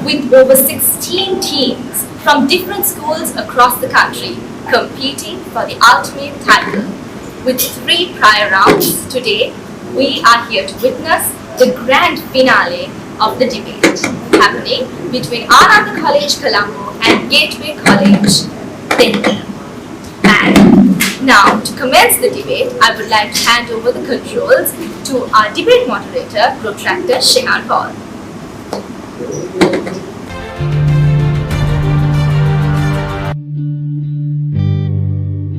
with over 16 teams from different schools across the country competing for the ultimate title. With 3 prior rounds, today we are here to witness the grand finale of the debate happening between Ananda College, Colombo and Gateway College, Dehiwala. And now, to commence the debate, I would like to hand over the controls to our debate moderator, Rotaract Sustainability Summit.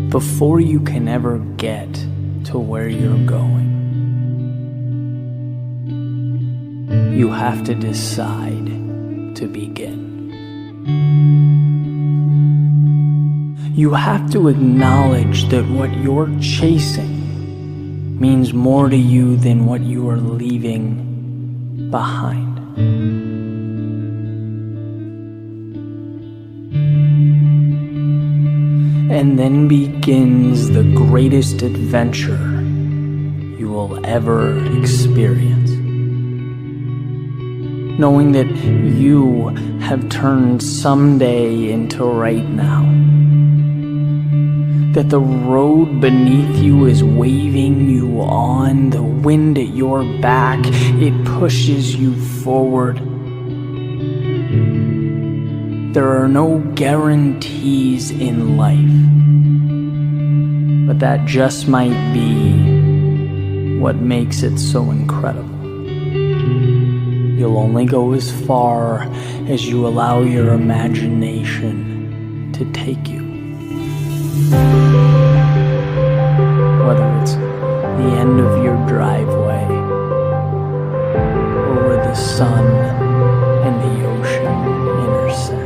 Before you can ever get to where you're going, you have to decide to begin. You have to acknowledge that what you're chasing means more to you than what you are leaving behind. And then begins the greatest adventure you will ever experience. Knowing that you have turned someday into right now. That the road beneath you is waving you on, the wind at your back, it pushes you forward. There are no guarantees in life, but that just might be what makes it so incredible. You'll only go as far as you allow your imagination to take you. Whether it's the end of your driveway, or where the sun and the ocean intersect.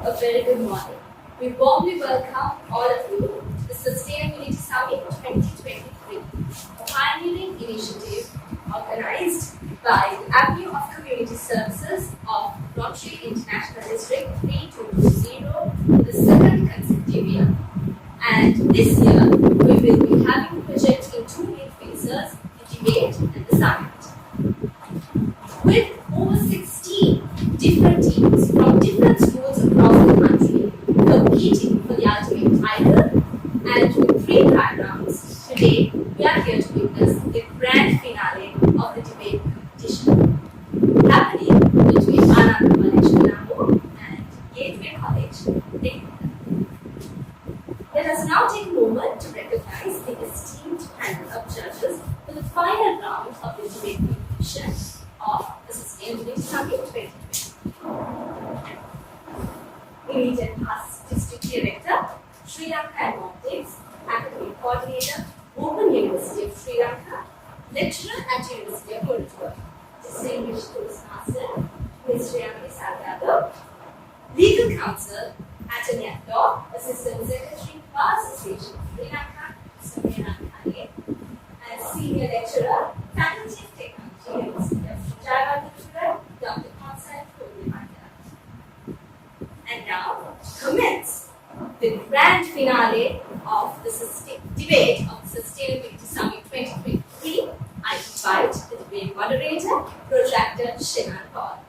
A very good morning. We warmly welcome all of you to the Sustainability Summit 2023, a pioneering initiative organized by the Avenue of Community Services of Rotary International District 3220 for the second consecutive year. And this year, we will be having projects in 2 main phases, the debate and the summit. With over 16 different teams from different schools across the country competing for the ultimate title, and with 3 prior rounds, today we are here to witness the grand finale of the debate competition happening between Ananda College, Colombo and Gateway College, Dehiwala. Let us now take a moment to recognize the esteemed panel of judges for the final round of the debate competition of the Sustainability Summit 2020. Immediate past District Director, Sri Lanka and Maldives, Academic Coordinator, Open University of Sri Lanka, Lecturer at University of Murutwa, Distinguished Toastmaster, Ms. Sriyamani Salgado, Legal Counsel, Attorney at Law, Assistant Secretary, Bar Association of Sri Lanka, Mr. Meena Khane, and Senior Lecturer, Faculty of Technology, University of Dehiwala, Dr. Constant Kodimanda. And now, to commence the grand finale of the debate of the Sustainability Summit 2023, I invite the debate moderator, Rotaract Sustainability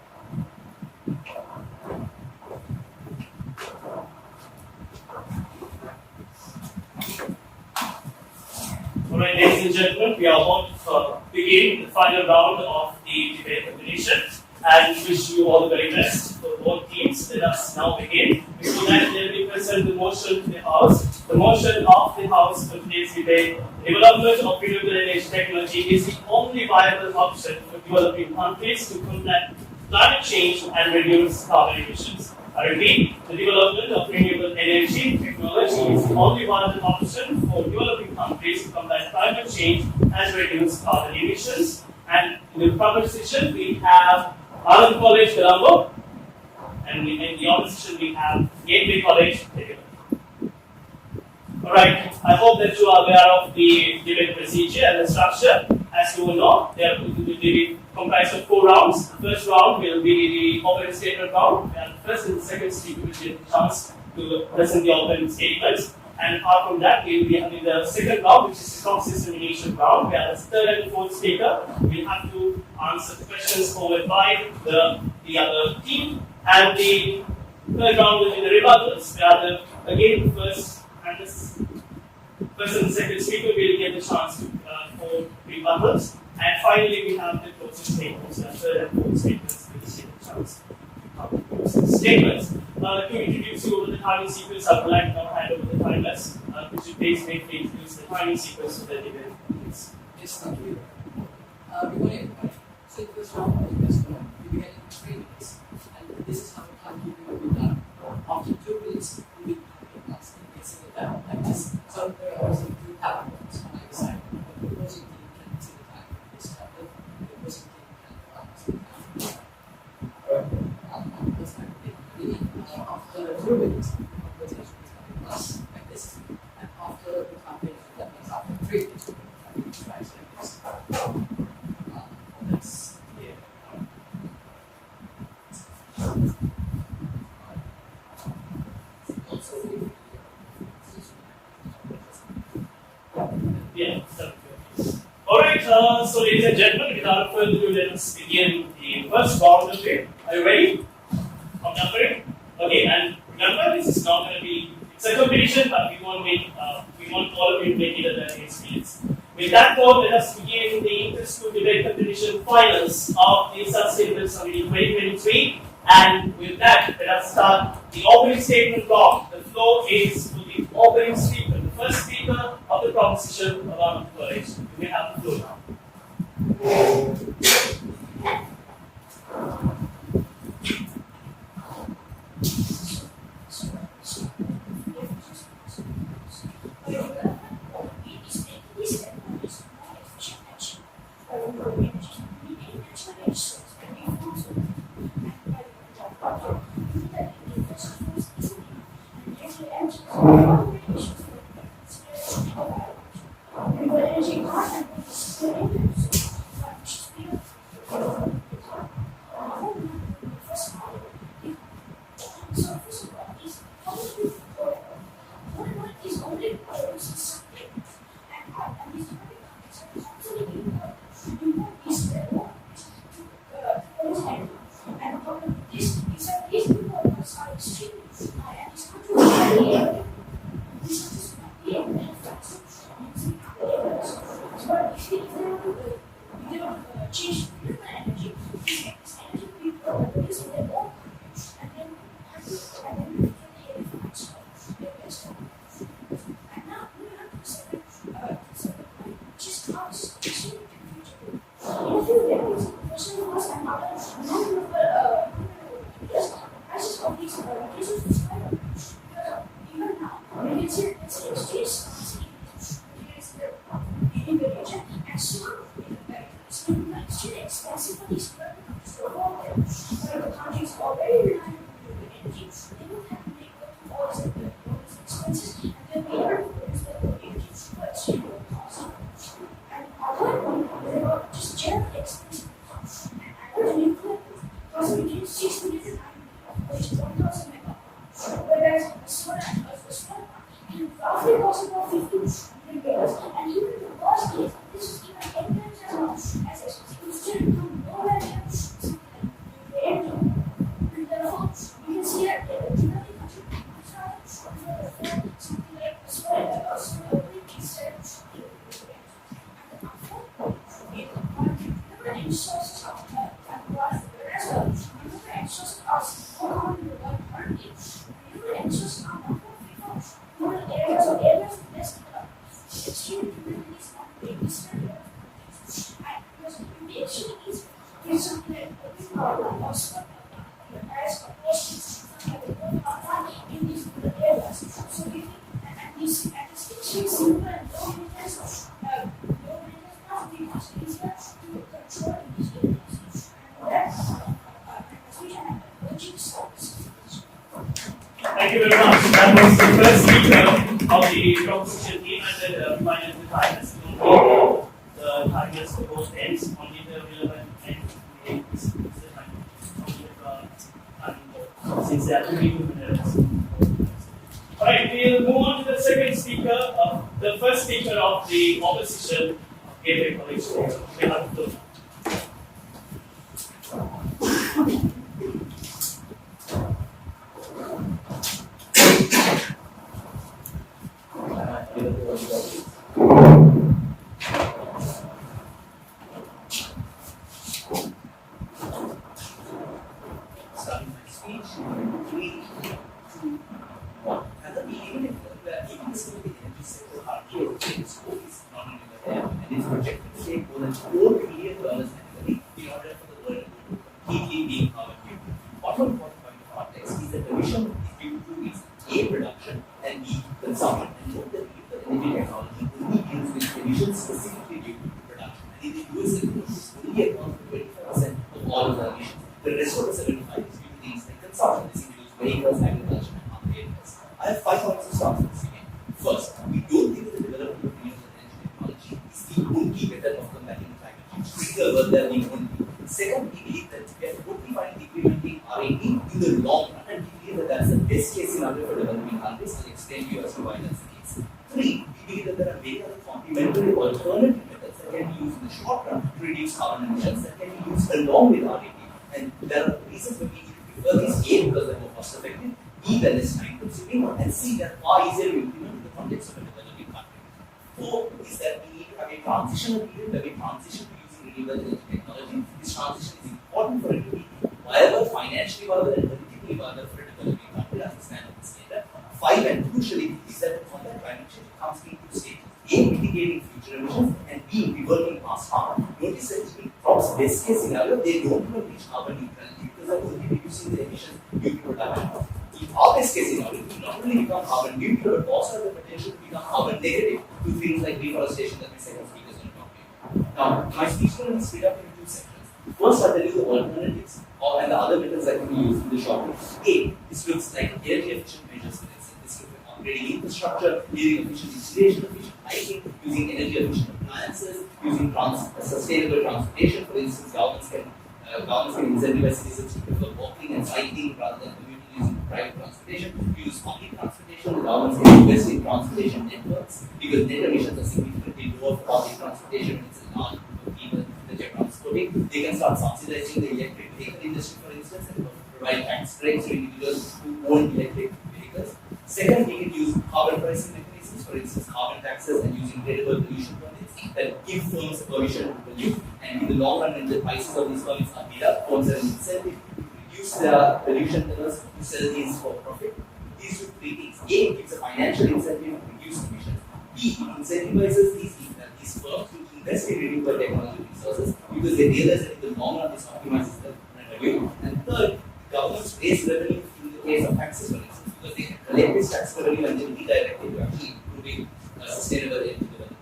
Alright, ladies and gentlemen, we are about to begin the final round of the debate competition. And we wish you all the very best for both teams. Let us now begin. Before that, there will be present the motion to the House. The motion of the House for today's debate: development of renewable energy technology is the only viable option for developing countries to combat climate change and reduce carbon emissions. I repeat, the development of renewable energy technology is the only viable option for developing countries to combat climate change and reduce carbon emissions. And in the proposition, we have Ananda College, Colombo, and in the opposition, we have Gateway College, Dehiwala. Alright, I hope that you are aware of the debate procedure and the structure. As you will know, they will be comprised of 4 rounds. The first round will be the opening statement round, and the first and the second speaker will get the chance to present the opening statements. And apart from that, we will be having the second round, which is the cross-examination round, where the third and fourth speaker will have to answer the questions forwarded by the other team. And the third round will be the rebuttals, where again the first and the second speaker will get the chance for rebuttals. And finally, we have the closing statements. The third and fourth statements will get the chance to closing statements. To introduce you over the timing sequence, I would like to now hand over the timers. Could you please introduce the timing sequence of the debate, please? Yes, thank you. Good morning, everybody. So the first round of the first one, we begin in 3 minutes. And this is how the timekeeping will be done. After 2 minutes, we will be asking it down like this. So there are also 2 PowerPoints on either side. The opposing team can see the time this chapter. The opposing team can see the time. After 2 minutes, the conversation is going to last like this. And after the campaign, that means after 3 minutes, we will try like this. That's here. Also, Yeah, alright, so ladies and gentlemen, without further ado, let us begin the first round of it. Are you ready? I'm numbered. Okay, and remember, this is not going to be, it's a competition, but we want all of you to make it a learning experience. With that thought, let us begin the inter-school debate competition finals of the Sustainability Summit 2023. And with that, let us start the opening statement round. The floor is to the opening speaker, the first speaker of the proposition of Ananda College. You may have the floor now. Resources are also as opposed to some of the people are in these rural areas. So we think and this simple and low maintenance must be much easier to control in these areas. And that's we have coaching services. Thank you very much. That was the first speaker of the proposition team, and then minus the time has been the targets for both ends, only the relevant end is the time. Since there are 2 minutes. Alright, we'll move on to the second speaker, the first speaker of the opposition of Gateway College. We have to starting my speech, 3, 2, 1. And the even if even this will be the energy sector hardly its scope is not only the air and it's projected to take more than $4 trillion annually in order for the world to completely being carbon neutral. One important point of context is that the vision is due to its A production and B consumption. And note that the energy technology only deals with emissions specifically due to production. And in the US, it only accounts for 25% of all of the emissions. The rest of the 75 is due to things like consumption. This includes vehicles, agriculture, and other areas. I have 5 points to start with this again. First, we don't think that the development of renewable energy technology is the only method of combating climate change. Critical word there being only. Second, we believe that we have totally fine implementing R&D in the long run, and we believe that that's the best case scenario for developing countries. I'll explain to you as to why that's the case. 3, we believe that there are many other complementary alternative methods that can be used in the short run to reduce carbon emissions that can be used along with R&D. And there are reasons why we need to prefer these A because they're more cost effective, B that is time consuming, and C that are easier to implement in the context of a developing country. 4 is that we need to have a transitional period where we transition to using renewable energy technology. This transition is important for it to be viable, financially viable, and politically viable for a developing country as a stand of this data. 5 and crucially is that to combat climate change comes in 2 stages. A, mitigating future emissions, and B, reverting past harm. Notice that in Trump's best case scenario, they don't even reach carbon neutrality because they're only reducing the emissions due to production. In our best case scenario, we not only become carbon neutral, but also have the potential to become carbon negative through things like reforestation that my second speaker is going to talk about. Now, my speech is going to be split up into 2 sections. First, I'll tell you the alternatives and the other methods that can be used in the short term. A, this looks like energy efficient measures, for instance. This looks like upgrading infrastructure, using efficient installation, efficient lighting, using energy efficient appliances, using sustainable transportation. For instance, governments can incentivize citizens to prefer walking and cycling rather than commuting using private transportation. Use public transportation. The governments can invest in transportation networks because net emissions are significantly lower for public transportation when it's a large group of people that you're transporting. They can start subsidizing the electric vehicle industry, for instance, and provide tax breaks to individuals who own electric vehicles. Second, we can use carbon pricing mechanisms, for instance, carbon taxes and using credible pollution permits that give firms permission to pollute. And in the long run, when the prices of these permits are made up, firms are incentive to reduce their pollution levels to sell these for profit. These 2 things. A gives a financial incentive to reduce emissions. B incentivizes these firms to invest in renewable technology resources because they realize that in the long run this optimizes their revenue. And third, governments raise revenue in the case of taxes, for instance, because they can collect this tax revenue and then redirect it to actually improving sustainable energy development.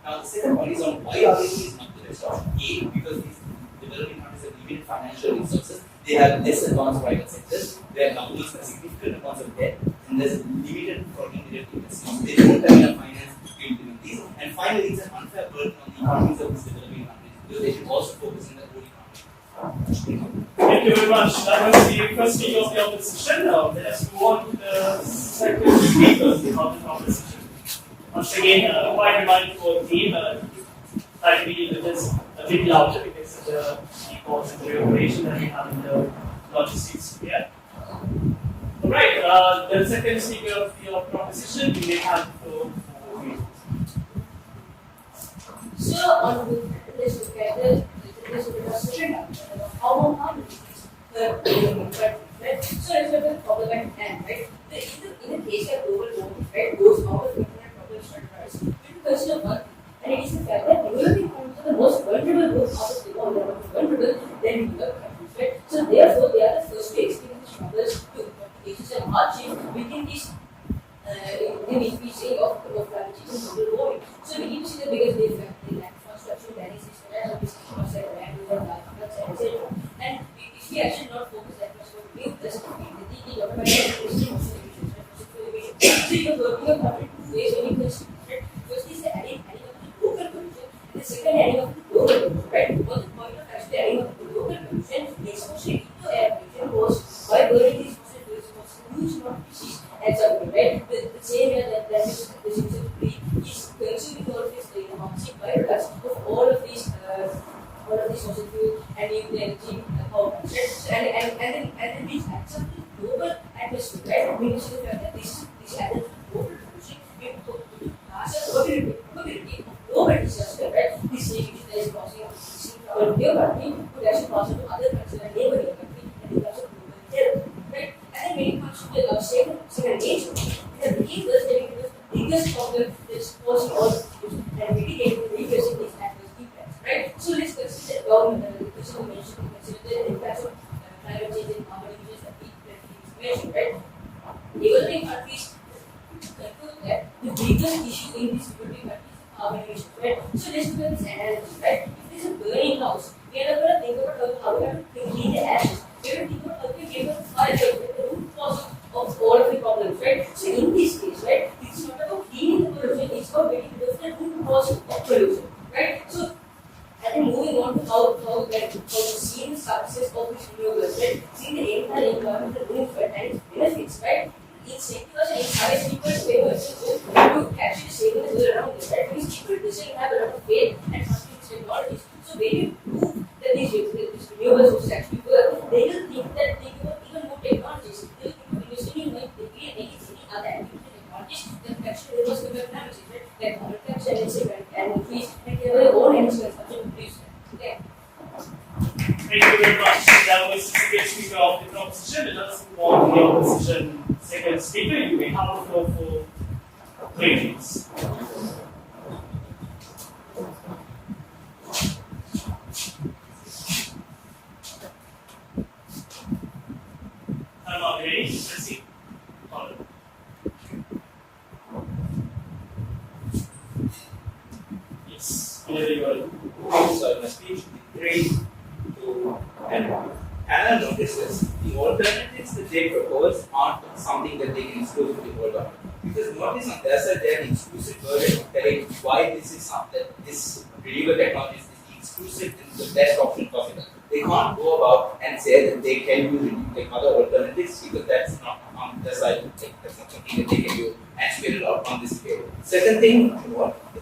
Now, the second point is on why R&D is not the best option. A, because these developing countries have limited financial resources, they have less advanced private sectors, their governments have significant amounts of debt, and there's limited foreign direct investments. They don't have enough finance to implement these. And finally, it's an unfair burden on the economies of these developing countries because they should also focus on their own economy. Thank you very much. That was the first speaker of the opposition. Now, let's move on to the second speaker of the opposition. Once again, quite reminded for the team, try to be just a bit louder because of the keyboards and the regulation that we have in the logistics here. Alright, the second speaker of the proposition, you may have the floor for you. So, on this together, this is a session how harm but so it's a bit problematic and right. In the case of global warming, right, those out of internet problems start due to consider one, and it is the fact that developing countries are the most vulnerable groups out of the world, vulnerable than developed countries, right? So therefore, basically adding up to global pollution, right? What the point of actually adding up to global pollution, the exposure into air pollution was by burning these fossil fuels was a huge amount of disease and suffering, right? The same way that the disease of breed is consuming all of this toxic byproducts of all of these fossil fuels and nuclear energy power plants, right? So, and then these adds up to global atmosphere, right? Meaning the fact that this adds up to global pollution, we put probability of global disaster, right? This situation that is causing our new country could actually cause it to other countries and neighboring country and it becomes a global terror, right? And then when it comes to the second age, the reverse getting the biggest problem that's causing all of this and mitigating the reversing these adverse impacts, right? So let's consider government, the person mentioned, consider the impacts of climate change and carbon emissions that we mentioned, right? Developing countries conclude that the biggest issue in these developing countries is carbon emissions, right? So let's do this analysis, right? If there's a burning house, we are not going to think about how we have to clean the ashes. We have to think about how we give us fire, the root cause of all of the problems, right? So in this case, right, it's not about cleaning the pollution, it's about getting rid of the root cause of pollution, right? So and then moving on to how to see the success of these renewables, right? See the entire environmental movement and its benefits, right? Incentives and encourage people to to actually save the world around this, right? Because people doesn't have a lot of faith and trust in these technologies. So when you prove that these renewable sources actually work, they will think that they give even more technologies. They will think of investing in like any other activity technologies that actually reverse the dynamics, right? Like carbon capture and increase and they have their own energy consumption increase. Okay. Thank you very much. That was the second speaker of the proposition. Let us move on to the opposition second speaker. You may have the floor for 3 minutes. I'm not ready. Let's see. Yes, whenever you are. So my speech will be 3, 2, and 1. And I notice this, the alternatives that they propose aren't something that they can exclusively hold on. Because notice on their side, they have the exclusive version of telling why this is something, this renewable technology is the exclusive and the best option possible. They can't go about and say that they can use like other alternatives because that's not on their side. That's not something that they can do and spell it out on this scale. Second thing,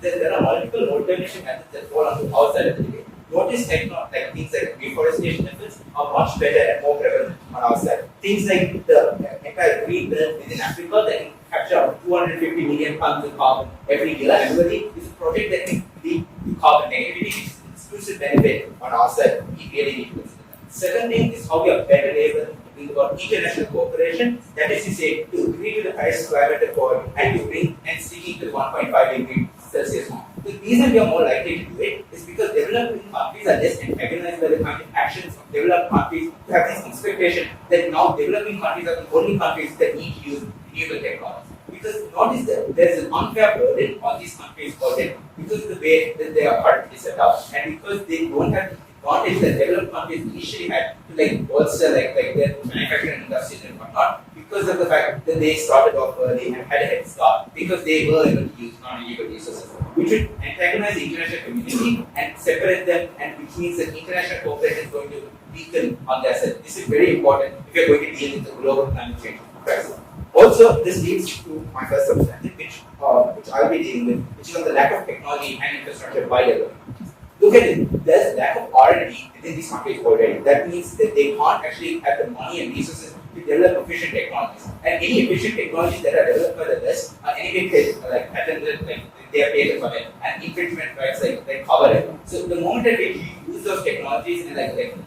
there are multiple alternative methods that fall on the outside of the debate. Notice things like reforestation efforts are much better and more prevalent on our side. Things like the entire green belt within Africa that can capture 250 million tons of carbon every year annually is a project that can lead to carbon negativity, which is an exclusive benefit on our side. We really need to consider that. Second thing is how we are better able to bring about international cooperation, that is to say, to agree to the Paris Climate Accord and to bring and sticking to the 1.5 degree Celsius mark. The reason we are more likely to do it is because developing countries are less antagonized by the kind of actions of developed countries who have this expectation that now developing countries are the only countries that need to use renewable technology. Because notice that there is an unfair burden on these countries already because of the way that they are currently set up and because they don't have the advantage that developed countries initially had to bolster their manufacturing industries and whatnot because of the fact that they started off early and had a head start because they were able to use non-renewable resources, which would antagonize the international community and separate them, and which means that international cooperation is going to weaken on their side. This is very important if you're going to deal with the global climate change crisis. Also, this leads to my first substantive, which I'll be dealing with, which is on the lack of technology and infrastructure by development. Look at it, there's a lack of R&D within these countries already. That means that they can't actually have the money and resources to develop efficient technologies. And any efficient technologies that are developed by the West are anyway patented, they are paid for it, and infringement rights cover it. So the moment that we use those technologies and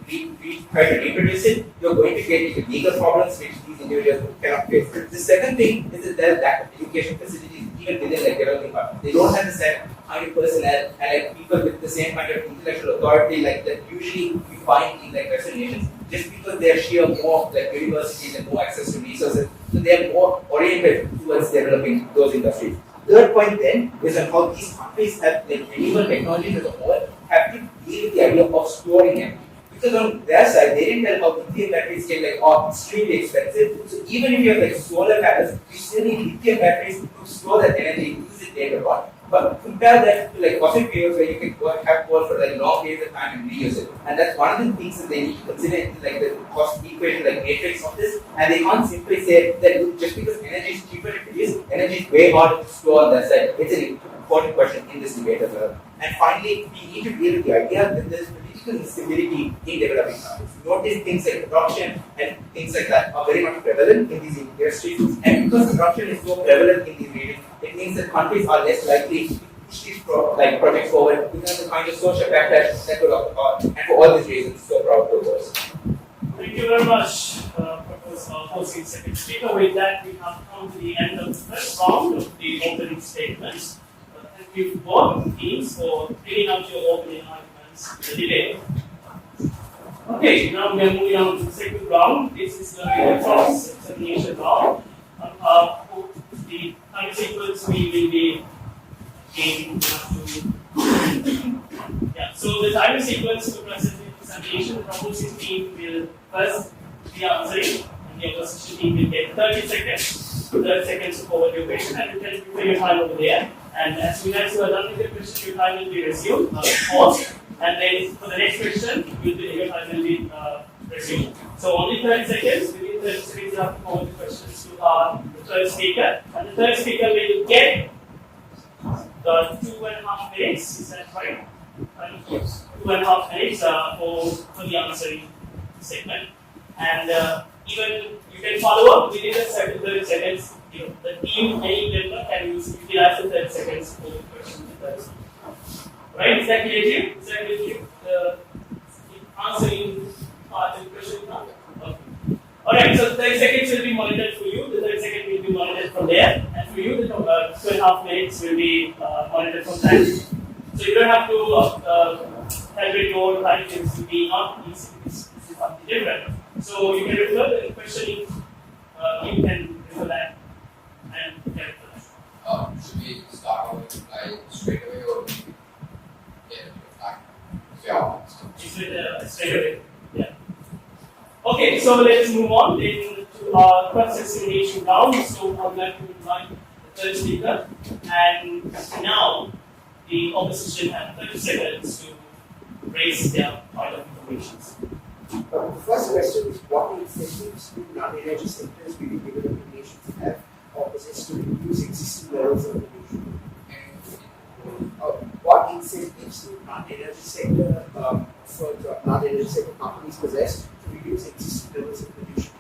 we try to reproduce it, you're going to get into legal problems which these individuals cannot face. The second thing is that there is lack of education facilities even within developing countries. They don't have the same kind of personnel and people with the same kind of intellectual authority that usually we find in Western nations, just because they are sheer more universities and more access to resources, so they are more oriented towards developing those industries. Third point then is on how these countries have renewable technologies as a whole have to deal with the idea of storing energy. Because on their side, they didn't tell how lithium batteries get extremely expensive. So even if you have solar panels, you still need lithium batteries to store that energy, use it later on. But compare that to like fossil fuels where you can have coal for like long periods of time and reuse it. And that's one of the things that they need to consider in like the cost equation, like matrix of this. And they can't simply say that just because energy is cheaper to produce, energy is way harder to store on that side. It's an important question in this debate as well. And finally, we need to deal with the idea that there's political instability in developing countries. Notice things like corruption and things like that are very much prevalent in these industries. And because corruption is so prevalent in these regions, it means that countries are less likely to push these projects forward because of the kind of social backlash that could occur. And for all these reasons, so proud to oppose. Thank you very much, Professor Hossein, second speaker. With that, we have come to the end of the first round of the opening statements. Thank you both teams for bringing out your opening arguments in the debate. Okay, now we are moving on to the second round. This is going to be a cross-examination round. The time sequence we will be aiming to. Yeah, so the time sequence to present the examination, the proposing team will first be answering, and the opposition team will get 30 seconds. 30 seconds to forward your question, and you can prepare your time over there. And as soon as you are done with your question, your time will be resumed, paused, and then for the next question, your time will be resumed. So only 30 seconds. Within 30 seconds, you have to forward the questions to the third speaker, and the third speaker will get the 2.5 minutes. Is that right? Yes. 2.5 minutes for the answering segment, and even you can follow up within the 30 seconds. The team, any member can utilize the 30 seconds for the question. Right? Is that clear to you? Is that clear to you? The answering part of the question now? Okay. Alright, so 30 seconds will be monitored for you, the 30 seconds will be monitored from there, and for you, the 2.5 minutes will be monitored from that. So you don't have to calibrate your time to be not easy, it's something different. So you can refer the questioning, you can refer that and get that. Should we start our reply straight away or get a time? Yeah. Straight away. Yeah. Okay, so let's move on then to our cross-examination round. So I'm going to invite the third speaker, and now the opposition have 30 seconds to raise their point of information. The first question is what incentives do non-energy sectors within developing nations have or possess to reduce existing levels of pollution? What incentives do non-energy sector non-energy sector companies possess to reduce existing levels of pollution?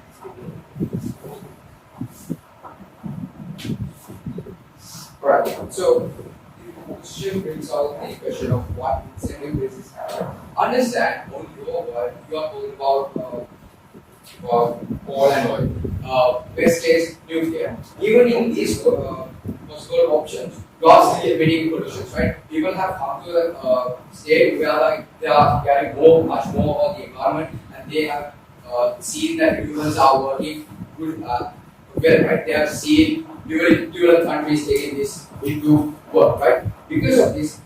Alright, so the question brings out the question of what incentive basis have. Understand, on your world, you are talking about coal and oil. Best case, nuclear. Even in these possible options, you are still emitting pollutions, right? People have come to a state where they are caring much more about the environment, and they have seen that humans are working good, well, right? They have seen developed countries taking this into work, right? Because of this,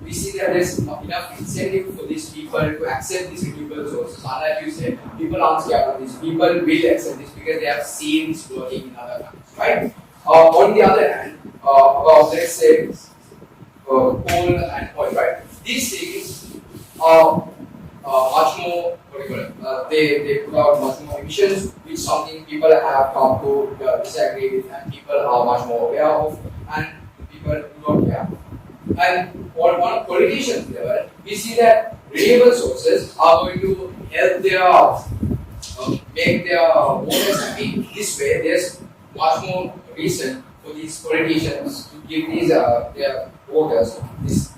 we see that there's enough incentive for these people to accept these renewable sources. Unlike you said, people aren't scared of this. People will accept this because they have seen this working in other countries, right? On the other hand, let's say coal and oil, right? These things are much more, they put out much more emissions, which something people have come to disagree with, and people are much more aware of, and people do not care. And on politicians level, we see that renewable sources are going to help their make their voters happy. This way, there's much more reason for these politicians to give these their voters this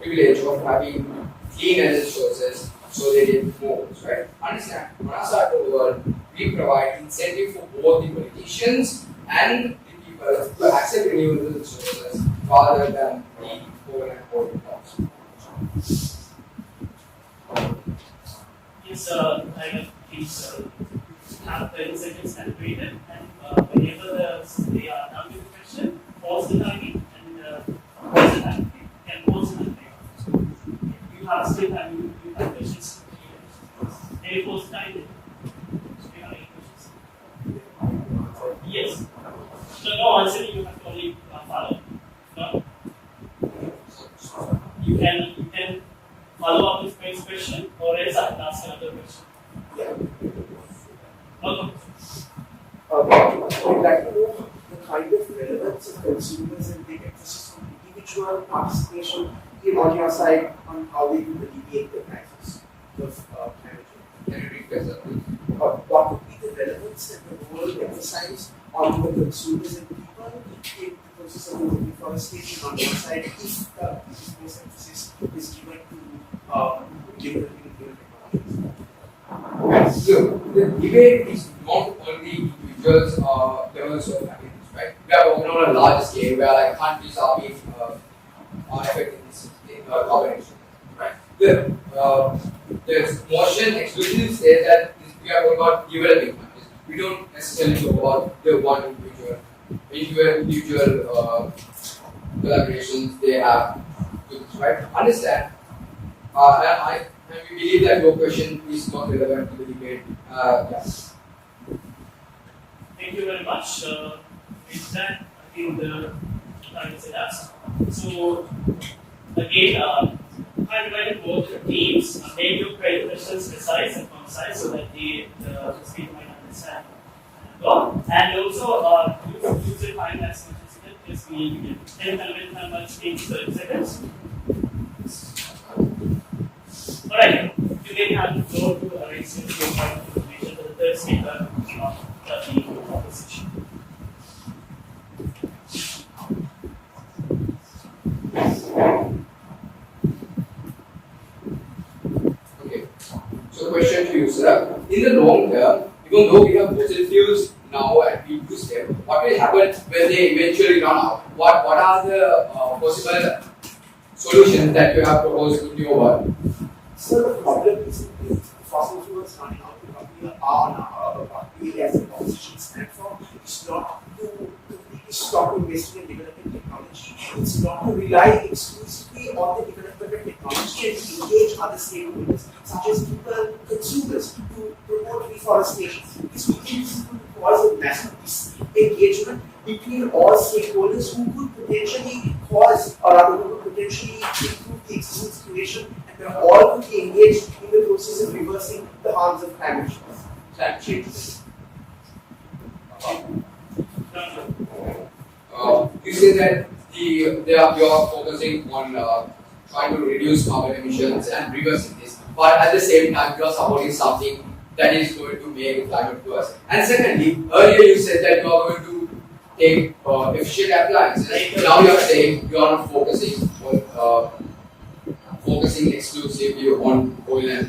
privilege of having clean energy sources, so they get more votes, right? Understand? On our side of the world, we provide incentive for both the politicians and the people to accept renewable sources rather than the coal and oil jobs. Yes, I will please have the incentives calibrated, and whenever they are done with the question, pause the timing and pause the timing. You can pause the timing. You have still time, you have questions. Any pause the timing? Do you have any questions? Yes. So no answer, you have to only follow. No? follow up with this question, or else I can ask another question. Yeah. Okay. I'd like to know the kind of relevance of consumers and big emphasis on individual participation in on your side on how they will alleviate the crisis of climate change. Can you repeat that, please? What would be the relevance and the role emphasized on the consumers and people in the process of the deforestation on your side if most emphasis is given to developing new technologies? So the debate is not only individuals or levels of happiness, right? We are working on a large scale where like countries are being affected this combination, right? The motion exclusively says that we are talking about developing countries. We don't necessarily talk about the one individual collaborations they have to this, right? Understand? And we believe that your question is not relevant to the debate. Yes. Thank you very much. With that, I think the time is elapsed. So, again, I divided both teams, make your questions precise and concise so that the speaker might understand. And also, use the time as much as you can, because we need to get 10 11 much in 30 seconds. Alright, you then have the floor to arrange your point of information for the third speaker of the proposition. Okay. So, question to you, sir. In the long term, even though we have fossil fuels now and we use them, what will happen when they eventually run out? What are the possible solutions that you have proposed in your work? So the problem is fossil fuels running out because we as a proposition stand for is not to completely stop investing in developing technology. It's not to rely exclusively on the development of technology and engage other stakeholders, such as people, consumers, to promote reforestation. This will cause a massive disengagement between all stakeholders who could potentially cause or rather who could potentially improve the existing situation. We are all to be engaged in the process of reversing the harms of climate change. You say that you are focusing on trying to reduce carbon emissions and reversing this, but at the same time you are supporting something that is going to make climate worse. And secondly, earlier you said that you are going to take efficient appliances. Now you are saying you are not focusing on focusing exclusively on oil and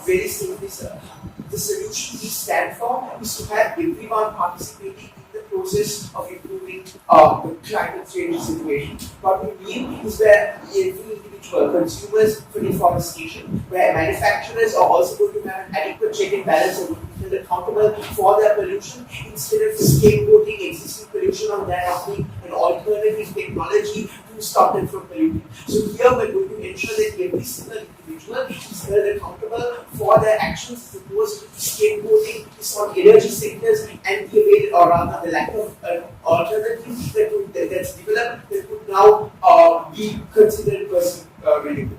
very simply, sir, the solution we stand for is to have everyone participating in the process of improving the climate change situation. What we mean is where every individual, consumers for deforestation, where manufacturers are also going to have an adequate check and balance and be held accountable for their pollution instead of scapegoating existing pollution on their offering an alternative technology to stop them from polluting. So here we're going to ensure that every single individual is held accountable for their actions as opposed to scapegoating this on energy sectors and the avail or rather the lack of alternative that's developed that could now be considered renewable.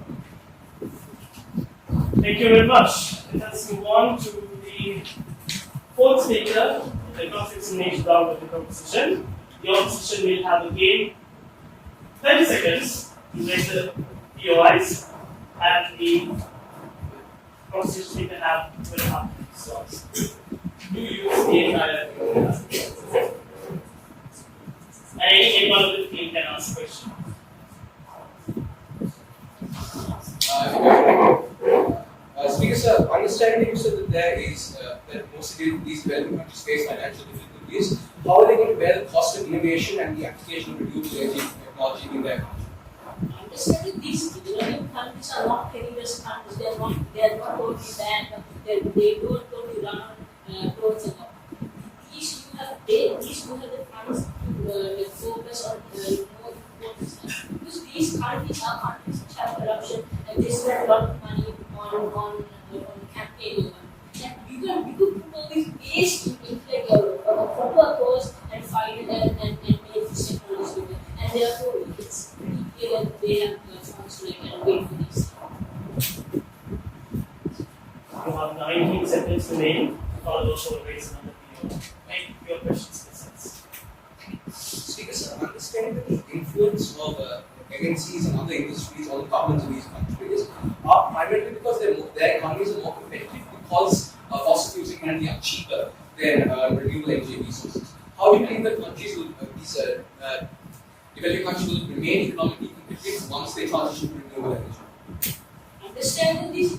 Thank you very much. Let's move on to the fourth speaker, the cross-examination round of the proposition. The opposition will have again 30 seconds to raise the POIs, and the proposition speaker have 2.5 slots. You use the entire and any one of the team can ask questions. Speaker sir, understanding you said that there is that most of these developing countries face financial difficulties. How are they going to bear the cost of innovation and the application of renewable energy technology in their country? Understanding these developing countries are not capitalist countries. They are not totally bad. They don't totally run towards the these you have the funds to focus on more important stuff. Because these countries are countries which have corruption and they spend a lot of money on campaigning. And you could put all these waste in like a proper course and fight it and make this technology. And therefore it's pretty clear that they have funds like wait for these. You have 19 seconds remaining. For those who raise another video, make your questions sense. Speakers understand that the influence of MNCs and other industries on the governments of these countries are primarily because their economies are more competitive because fossil fuels currently are cheaper than renewable energy resources. How do you believe that countries will, these developing countries will remain economically competitive once they transition to renewable energy? Understand that these,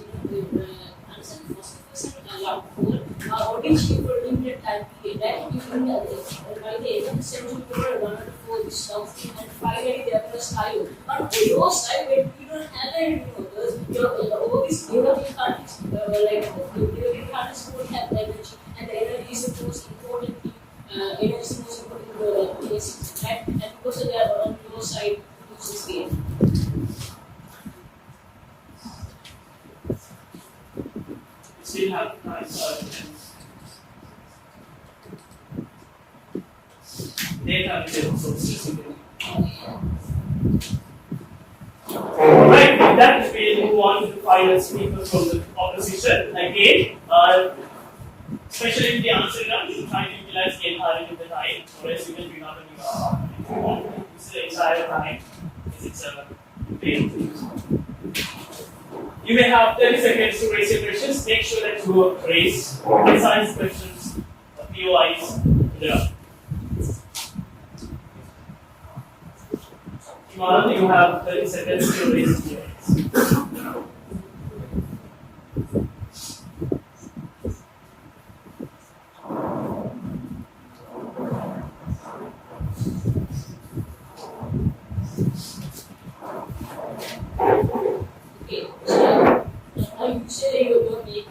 understand the fossil fuels are allowed coal are only cheap for a limited time period. That you can by the end of the century, people are going to fall this downstream and finally they are going to style. But on your side, when you don't have any renewables, all these developing countries, developing countries don't have energy, and the energy is the most important thing. Energy is the most important thing, right? And because they are on your side, which is the Still have time. Data resources. Right, with that we'll move on to the final speaker from the opposition. Again, especially in the answer round, you try to utilize the entire of the time, or else you can bring up a new topic if you want. This is the entire time. It's You may have 30 seconds to raise your questions. Make sure that you raise precise questions, POIs, etc. Anand, you have 30 seconds to raise your hands. Okay, so usually you make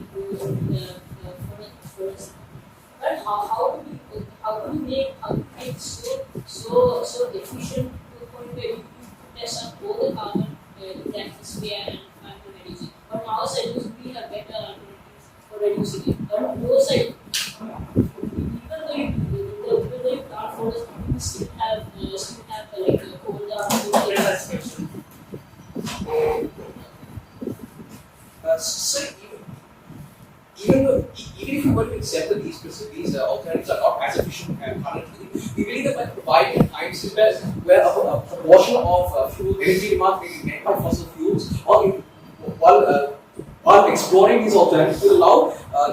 people first. But how do you make so efficient to the point where you test up all the carbon in the atmosphere and find to reduce it? But on our side, we have better alternatives for reducing it. But on your side, even though you can't forest, you still have like a cold down. So even if you were to accept that these alternatives are not as efficient currently, we believe that by providing times where a proportion of fuel energy demand may be met by fossil fuels, or while exploring these alternatives will allow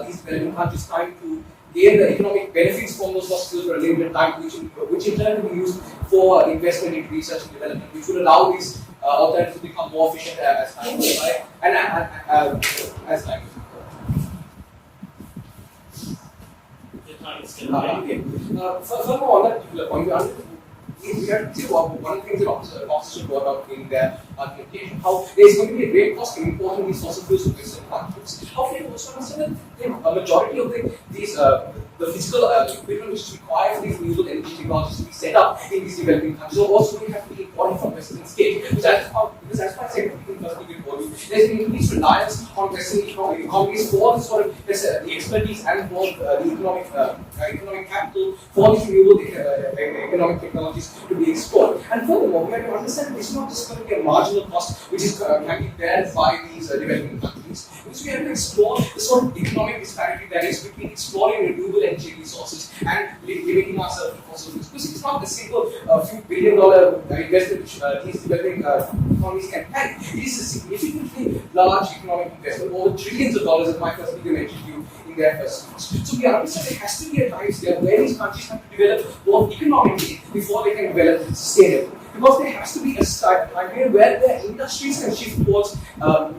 these developing countries time to gain the economic benefits from those fossil fuels for a limited time, which in turn will be used for investment in research and development, which will allow these alternatives to become more efficient as time goes by and as time goes by. Furthermore, on that particular point, we have to see one of the things that opposition brought up in their argumentation, how there is going to be a great cost in importing these fossil fuels to Western countries. How can you also understand that a majority of the physical equipment which is required for these renewable energy technologies to be set up in these developing countries will also have to be imported from Western states. Because as far as secondary firstly before you, there's an increased reliance on Western economies for this sort of the expertise and for the economic capital for these renewable economic technologies to be explored. And furthermore, we have to understand that it's not just going to be a marginal cost which is can be borne by these developing countries. Because we have to explore the sort of economic disparity that is between exploring renewable energy resources and limiting ourselves to fossil fuels. Because it's not a simple few $billion investment which these developing economies can make. It is a significantly large economic investment, over trillions of dollars, as my first speaker mentioned to you in their first speech. So we understand there has to be a time scale where these countries have to develop both economically before they can develop sustainably. Because there has to be a time period where their industries can shift towards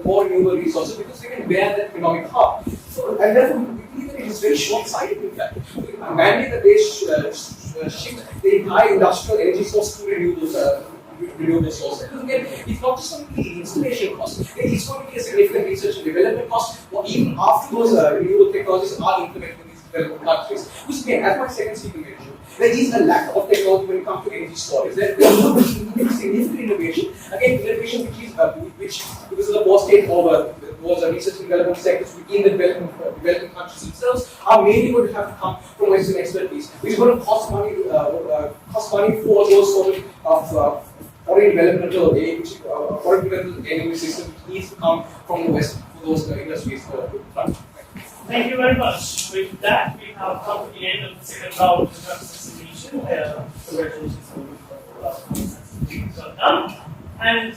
more renewable resources because they can bear that economic harm. So, and therefore, we believe that it is very short-sighted, in fact. Mandate that they shift the entire industrial energy source to renewable sources. Because again, it's not just going to be the installation cost, it's going to be a significant research and development cost, or even after those renewable technologies are implemented in these developing countries. Which again, as my second speaker mentioned, there is a lack of technology when it comes to energy storage. There is significant innovation. Again, innovation which because of the poor state of towards the research and development sectors within the developing countries themselves are mainly going to have to come from Western expertise, which is going to cost money for those sort of foreign developmental energy system needs to come from the West for those industries to thrive. Thank you very much. With that, we have come to the end of the second round of the drug presentation. Congratulations on done. And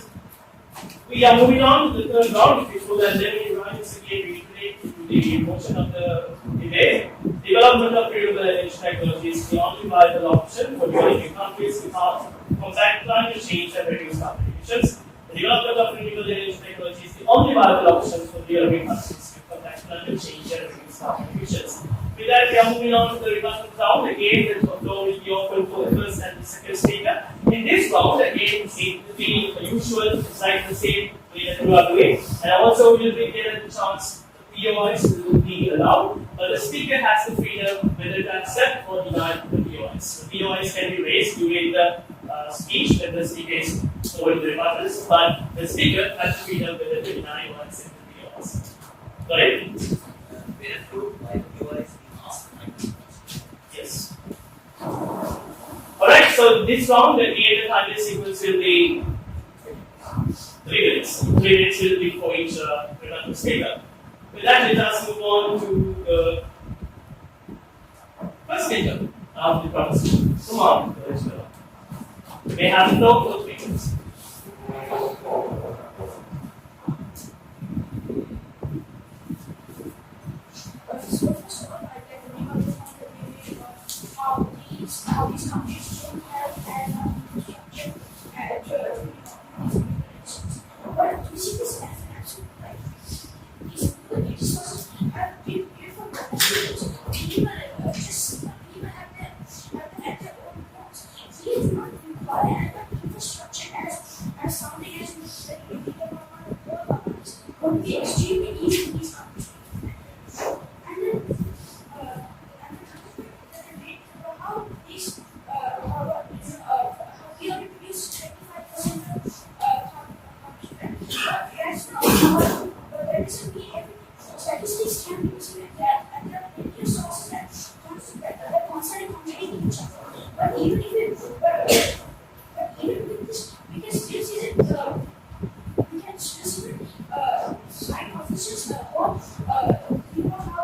we are moving on to the third round. Before that, let me once again reiterate the motion of the debate. Development of renewable energy technology is the only viable option for developing countries without combat climate change and reduce carbon emissions. The development of renewable energy technology is the only viable option for developing countries to combat climate change and reduce carbon emissions. With that, we are moving on to the rebuttal round. Again, the floor will be open for the first and the second speaker. In this round, again, it will be the usual, like the same way that you are doing. And also, we will be given the chance, the POIs will be allowed, but the speaker has the freedom whether to accept or deny the POIs. The POIs can be raised during the speech when the speaker is over the rebuttals, but the speaker has the freedom whether to deny or accept the POIs. Got it? Where to my POIs asked my question. Yes. Alright, so this round, the creative time sequence will be 3 minutes. 3 minutes will be for each rebuttal speaker. With that, let us move on to the first speaker of the proposition. Come on, you may have the floor for 3 minutes. So first of all, I'd like to bring up the point that we made about how these countries don't have an infrastructure but we see this as an absolute right. These resources have been beautiful benefits. People have their own homes. We do not require an infrastructure as something as that we can would be extremely easy in these countries. How these how we only produce 25% of carbon gas now, but that doesn't mean everything. Statistics can be considered that, and there are plenty of sources that are constantly competing each other. But even with this, we can still see that hypothesis or how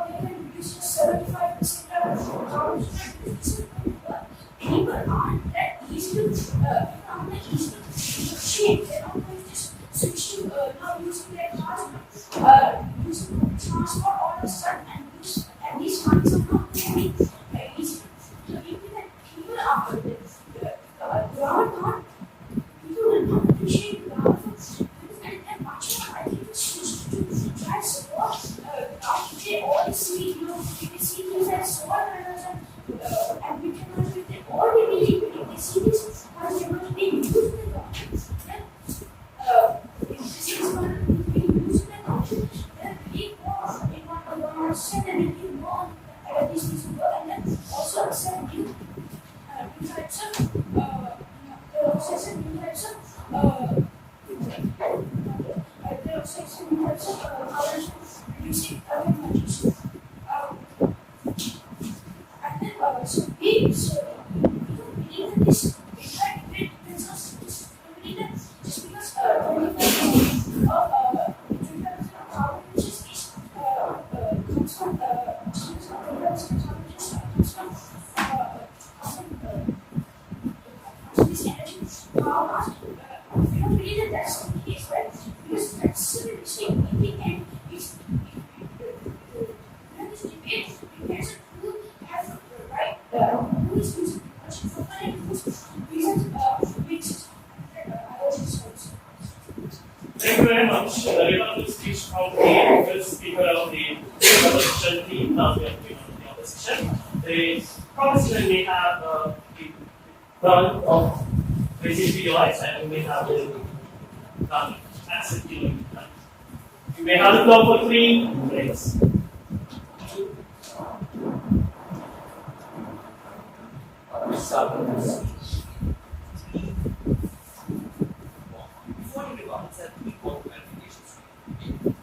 they can reduce 75% of carbon. People aren't that easy to change. They're not going to just switch to not using their cars, using public transport all of a sudden, and these funds are not very easy. So even that people are people will not appreciate the government and much more. I think it's switched to try support. Today, all the city, you can see things like solar panels and we can with it. All they believe in, they see this as they were being used in the government. If this is going to be used in the government, then we more in what the government said and we more that these things will work, and then also accept new types of reducing urban emissions. And then, so we don't believe that this depends on this. We believe that just because 25% of carbon emissions comes from this energy, we don't believe that that's the case, right? Because that's simply the same. In the end, it's this debate depends on who has the right, who is using energy for money, whose reasons makes Thank you very much. The rebuttal speech from the first speaker of the opposition team, now we are doing the opposition. The proposition may have the run of raising POIs and we may have the accept you may have the floor for 3 minutes. Before you remarks, I have 3 core clarifications.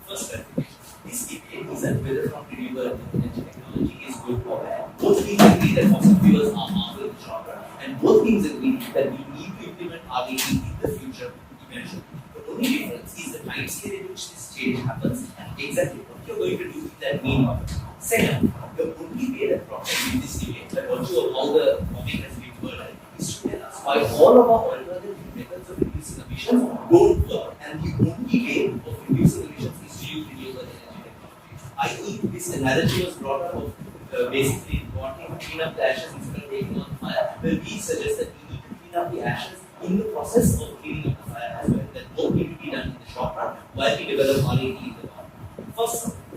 First clarification: this debate is that whether or not renewable energy technology is good or bad. Both teams agree that fossil fuels are harmful in the short run, and both teams agree that we need to implement RAT in the future eventually. The only difference is the time scale in which this change happens and exactly what you're going to do in that meanwhile. Second, the only way that Procter did this debate, by virtue of how the topic has been worded, is to tell us why all of our alternative methods of reducing emissions don't work, and the only way of reducing emissions is to use renewable energy technology. I.e., this analogy was brought up of basically wanting to clean up the ashes instead of taking on the fire, where we suggest that we need to clean up the ashes in the process of cleaning up the fire as well. That both need to be done in the short run while we develop RAT in the long run.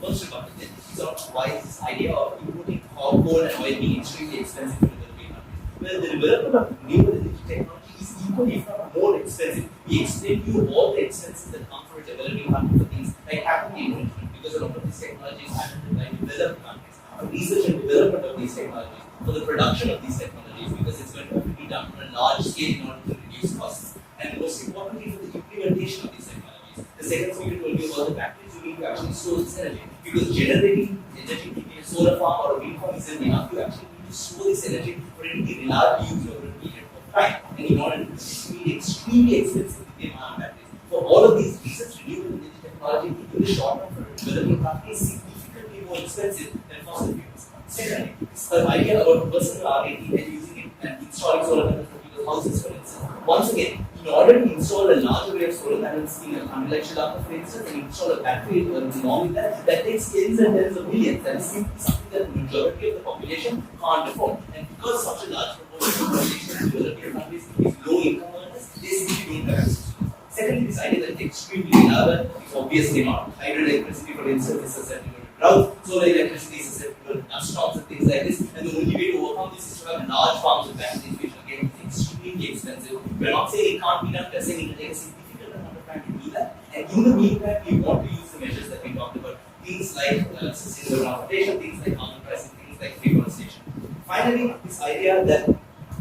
First regard, is on why this idea of importing coal and oil being extremely expensive to developing countries. Well, the development of renewable energy technology is equally, if not more expensive. We explain to you all the expenses that come for a developing country for things like patent infringement, because a lot of these technologies happen by developed countries. For research and development of these technologies, for the production of these technologies, because it's going to have to be done on a large scale in order to reduce costs. And most importantly, for the implementation of these technologies. The second speaker told you about the batteries, you need to actually store this energy. Because generating energy in a solar farm or a wind farm isn't enough. You actually need to store this energy for it to be reliably used over a period of time. And in order to do this, you need extremely expensive lithium-ion batteries. For all of these reasons, renewable energy technology in the short term for developing countries is significantly more expensive than fossil fuels. Secondly, it's the idea about personal RAT and using it and installing solar panels for people's houses, for instance. Once again, in order to install a large array of solar panels in a country like Sri Lanka, for instance, and install a battery along with that takes tens and tens of millions. That is simply something that the majority of the population can't afford. And because such a large proportion of the population in developing countries is low income earners, they simply don't have access to it. Secondly, this idea that it's extremely reliable is obviously not. Hydro electricity, for instance, is susceptible to drought. Solar electricity is susceptible to dust storms and things like this. And the only way to overcome this is to have large farms of batteries, which again is extremely expensive. We're not saying it can't be done, we're saying it will take a significant amount of time to do that. And in the meantime, we want to use the measures that we talked about. Things like sustainable transportation, things like carbon pricing, things like reforestation. Finally, this idea that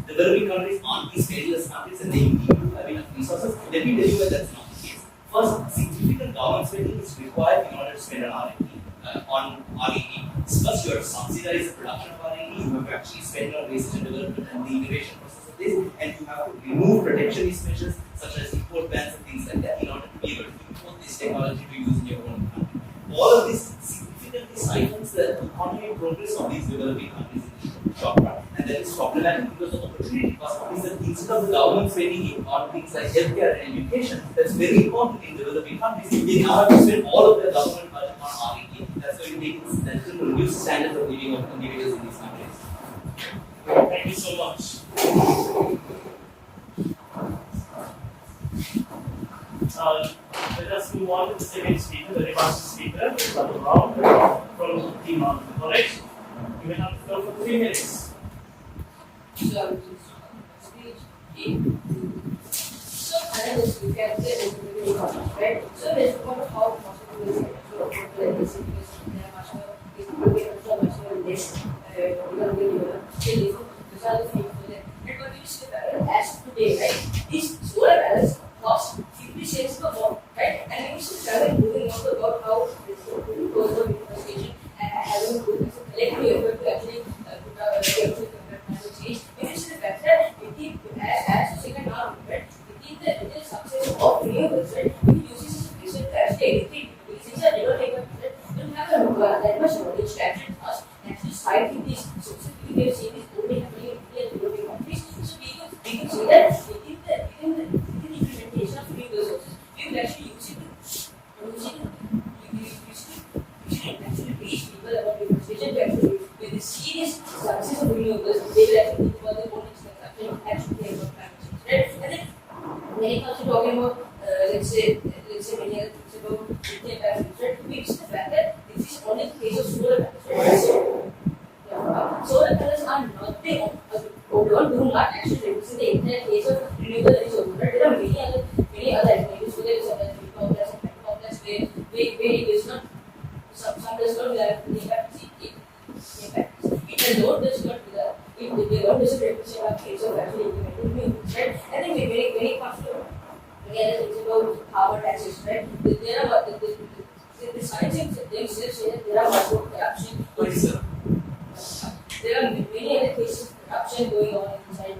developing countries aren't these failures countries and they need to have enough resources. Let me tell you why that's not the case. First, significant government spending is required in order to spend on R&D. First, you have to subsidize the production of R&D, you have to actually spend on research and development and the innovation process of this, and you have to remove protectionist measures such as import bans and things like that in order to be able to import this technology to use in your own country. All of this significantly siphons the economic progress of these developing countries in the short run. And that is problematic because the opportunity cost is that instead of the government spending on things like healthcare and education, that's very important in developing countries, they now have to spend all of their government budget on R&D. That's going to reduce the standards of living of individuals in these countries. Thank you so much. Let us move on to the second speaker, the requested speaker, Dr. Brown from Dehiwala and Ananda College. You may have to go for 3 minutes. So, I will speech. So, and let's look at the right? So, let's look at how possible is it to operate this because there are much more, much more less, these are the things for them. And what we see as today, right? These solar panels cost 50 cents per watt, right? And we should start moving on about how this goes on infrastructure and having a good collective effort to actually put our climate change. We should see the fact that as to second round, right? Within the success of renewables, right? We use this research to actually educate people. Since I don't have that much knowledge to actually us actually fighting these sources, we have seen this only happening in developing countries. So we can say that within the implementation of renewable sources, we will actually use it to actually reach people about deforestation, to actually when they see this success of renewables, they will actually think about their own consumption, actually think about climate change, right? And then when it comes to talking about let's say many other things about lithium batteries, right? We see the fact that this is only the case of solar panels, right? Solar panels are not do not actually represent the entire case of renewable energy sources, right? There are many other alternatives, whether it's a complex and complex where it is not some does not have the impact. If the load does not if the load doesn't represent a case of actually implementing renewables, right? I think when it comes to other things about power taxes, right? There are the science themselves say that there are much more corruption. There are many other cases of corruption going on inside.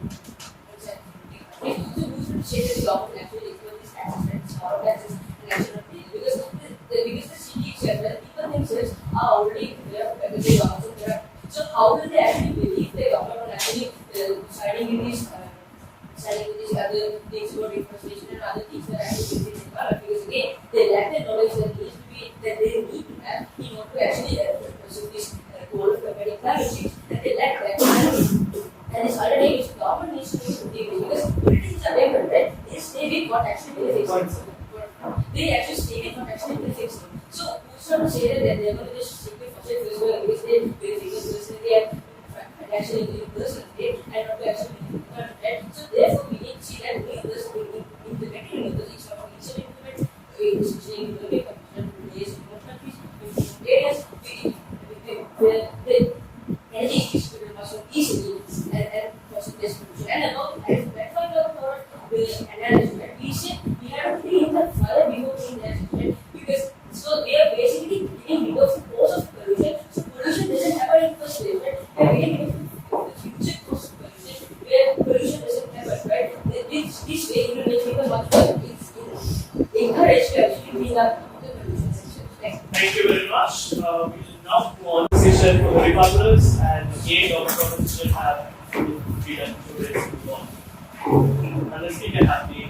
So we should say that government actually exploit these taxes, right? Small taxes and actually not paying because the city itself, the people themselves are already there, the government there. So how will they actually believe the government on actually signing with these other things about infrastructure and other things that actually benefit the environment? Because again, they lack the knowledge that they need to have in order to actually pursue this goal of combating climate change. And they lack that knowledge. And this other day, which government needs to do because politicians are different, right? They stay with what actually benefits them. They actually stay with what actually benefits them. So who's not to say that they're going to just stick with fossil fuels because they benefit personally and actually in person, and not to actually benefit, right? So therefore, we need to see that we implementing renewables is not easily implement especially in the countries, areas where the energy is distributed much more easily and causing less pollution. And about that kind of the analysis that we say we have to be in the further before doing that, because so they are basically getting rid of the cause of pollution. So pollution doesn't happen in the first place, right? They are getting rid of the future cause of pollution where pollution doesn't happen, right? This way it will make people much more encouraged to actually bring up the pollution section. Thank you very much. We will now move on to the session for the rebuttals, and again, Dr. Professor will have freedom to raise the law. And the speaker have the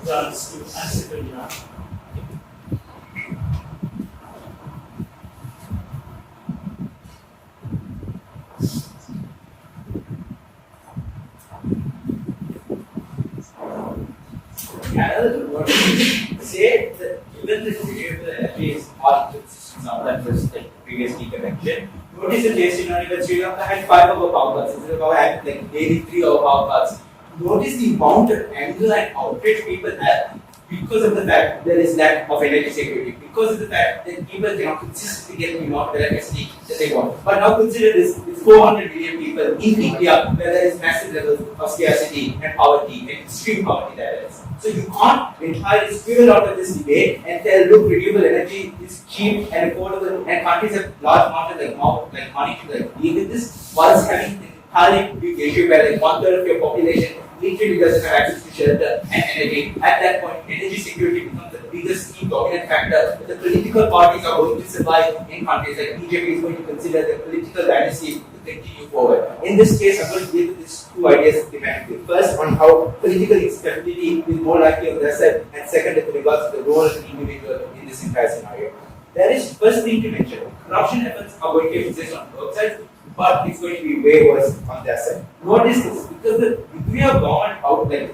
chance to answer the now. Another word say that even the renewable energy is all systems now that was like previously connection. Notice the case in Sri Lanka had 5 hour power cuts. Instead of had like daily 3 hour power cuts. Notice the amount of anger and outrage people have because of the fact there is lack of energy security, because of the fact that people cannot consistently get the amount of electricity that they want. But now consider this, it's 400 million people in India where there is massive levels of scarcity and poverty and extreme poverty that is. So you can't entirely squirrel out of this debate and tell, look, renewable energy is cheap and affordable and countries have large amounts of money to deal with this, whilst having an entirely big issue where like 1/3 of your population literally doesn't have access to shelter and energy. At that point, energy security becomes the biggest key dominant factor. The political parties are going to survive in countries like BJP is going to consider their political dynasty to continue forward. In this case, I'm going to deal with these 2 ideas thematically. First, on how political instability is more likely on their side, and second, with regards to the role of the individual in this entire scenario. There is first thing to mention: corruption efforts are going to exist on both sides, but it's going to be way worse on their side. Notice this, because the degree of government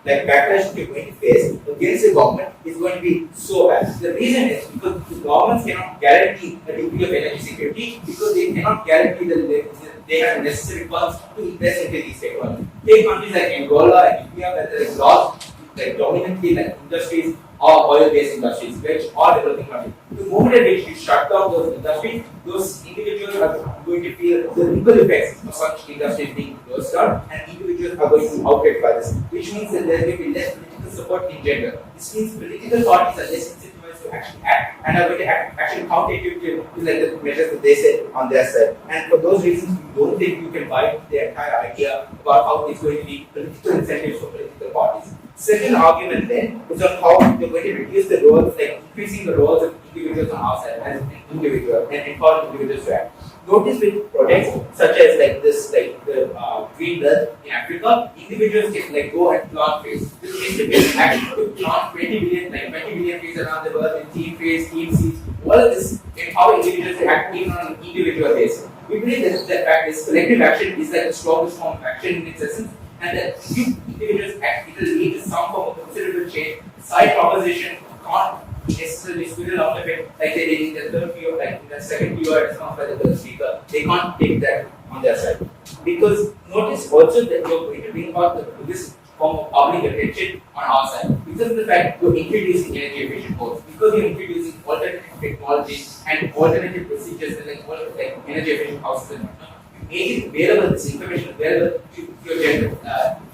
backlash you're going to face against the government is going to be so bad. The reason is because the governments cannot guarantee a degree of energy security, because they cannot guarantee that they have necessary funds to invest into these technologies. Take countries like Angola and India, where there is lots dominantly industries or oil-based industries, which are developing countries. The moment at which you shut down those industries, those individuals are going to feel the ripple effects of such industries being closed down, and individuals are going to be outraged by this, which means that there will be less political support in general. This means political parties are less incentivized to actually act and are going to actually counter-intuitive to the measures that they set on their side. And for those reasons, we don't think you can buy the entire idea about how it's going to be political incentives for political parties. Second argument then is on how you're going to reduce the roles, increasing the roles of individuals on our side as an individual and empower individuals to act. Notice with projects such as the green belt in Africa, individuals can go and plant trees. This is act to plant 20 million trees around the world in team trees, team seeds. All of this empower individuals to act even on an individual basis. We believe that fact is collective action is like the strongest form of action in its essence, and that if individuals act, it will lead to some form of considerable change. Side proposition can't necessarily squirrel out of it like they did in the third view, like in the second view, as announced by the third speaker. They can't take that on their side. Because notice also that you're going to bring about the biggest form of public attention on our side. Because of the fact you're introducing energy efficient homes, because you're introducing alternative technologies and alternative procedures like energy efficient houses and whatnot. Make it available, this information available to your general,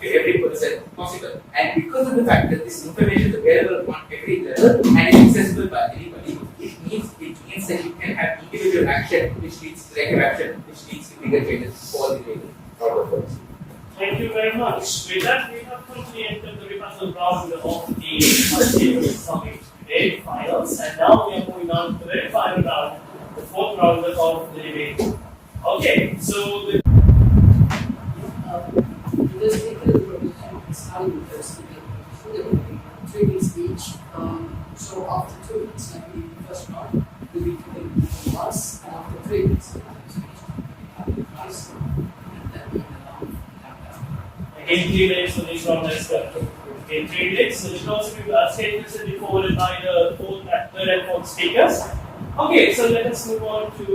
to every person possible. And because of the fact that this information is available on every level and is accessible by anybody, it means that you can have individual action which leads to collective action, which leads to bigger changes for the people. Thank you very much. With that, we have come to the end of the final round of the Sustainability Summit debate finals, and now we are moving on to the very final round, the fourth round of the debate. Okay, so the Let's take a look at starting with this. There will be 3 weeks each. So after 2 weeks, like the first round, we'll be doing once, and after 3 weeks, we'll be twice, and then we allow again 3 minutes for this round as well. Okay, 3 minutes. So it will also be statements that be forwarded by the third and fourth speakers. Okay, so let us move on to.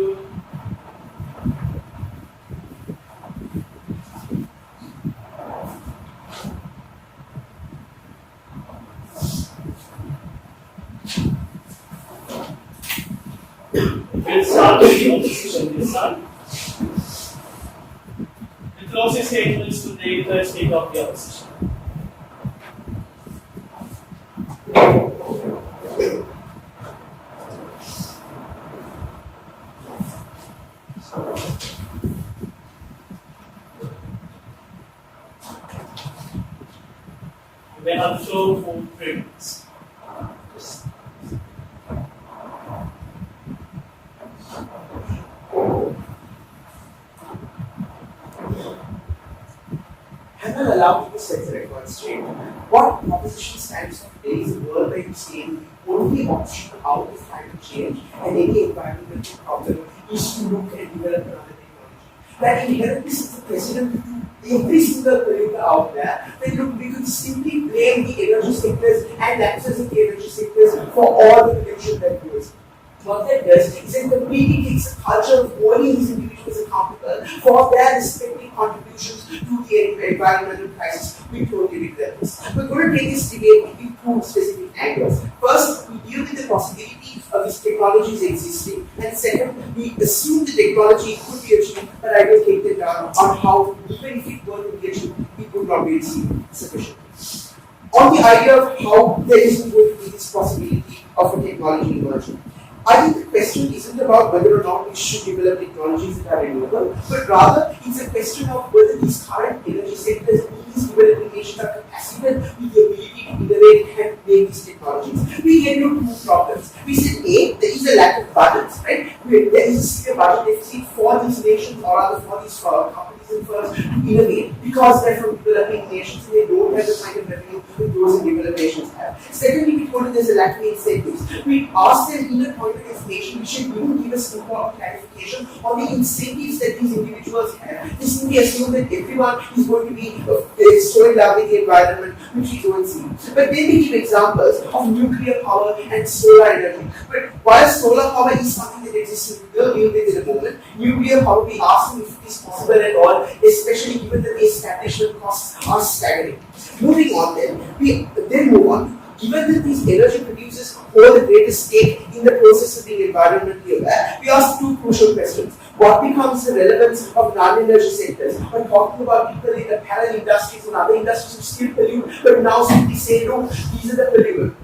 We'll start with the opposition this time. The closest statements to the third speaker of the opposition. You may have the floor for 3 minutes. And will allow me to set the record straight. What proposition stands for today is a world where you say the only option out of climate change and any environmental problem is to look and develop another technology. That inherently sets the precedent to every single polluter out there. Then look, we could simply blame the energy sectors and access of the energy sectors for all the pollution that goes. What that does is it completely takes a culture of holding these individuals accountable for their respective contributions to the environmental crisis. We totally regret this. We're going to take this debate in 2 specific angles. First, we deal with the possibility of these technologies existing, and second, we assume the technology could be achieved, but I will take that down on how, even if it were to be achieved, it would not be achieved sufficiently. On the idea of how there isn't going to be this possibility of a technology emerging, I think the question isn't about whether or not we should develop technologies that are renewable, but rather it's a question of whether these current energy sectors in these developing nations are capacited with the ability to innovate and make these technologies. We get into 2 problems. We said A, there is a lack of budgets, right? There is a severe budget deficit for these nations, or rather for these companies and firms to innovate because they're from developing nations and they don't have the kind of revenue that those in developed nations have. Secondly, we told them there's a lack of incentives. We asked them in the point of information, we should even give us important clarification on the incentives that these individuals have. They simply assume that everyone is going to be so in love with the environment, which we don't see. But then we give examples of nuclear power and solar energy. But while solar power is something that exists, we will deal with in a moment, nuclear power, we ask them if it is possible at all, especially given that the establishment costs are staggering. Moving on then, we then move on. Given that these energy producers hold the greatest stake in the process of being environmentally aware, we ask 2 crucial questions. What becomes the relevance of non-energy sectors? We're talking about people in the apparel industries and other industries who still pollute, but now simply say, no, these are the polluters.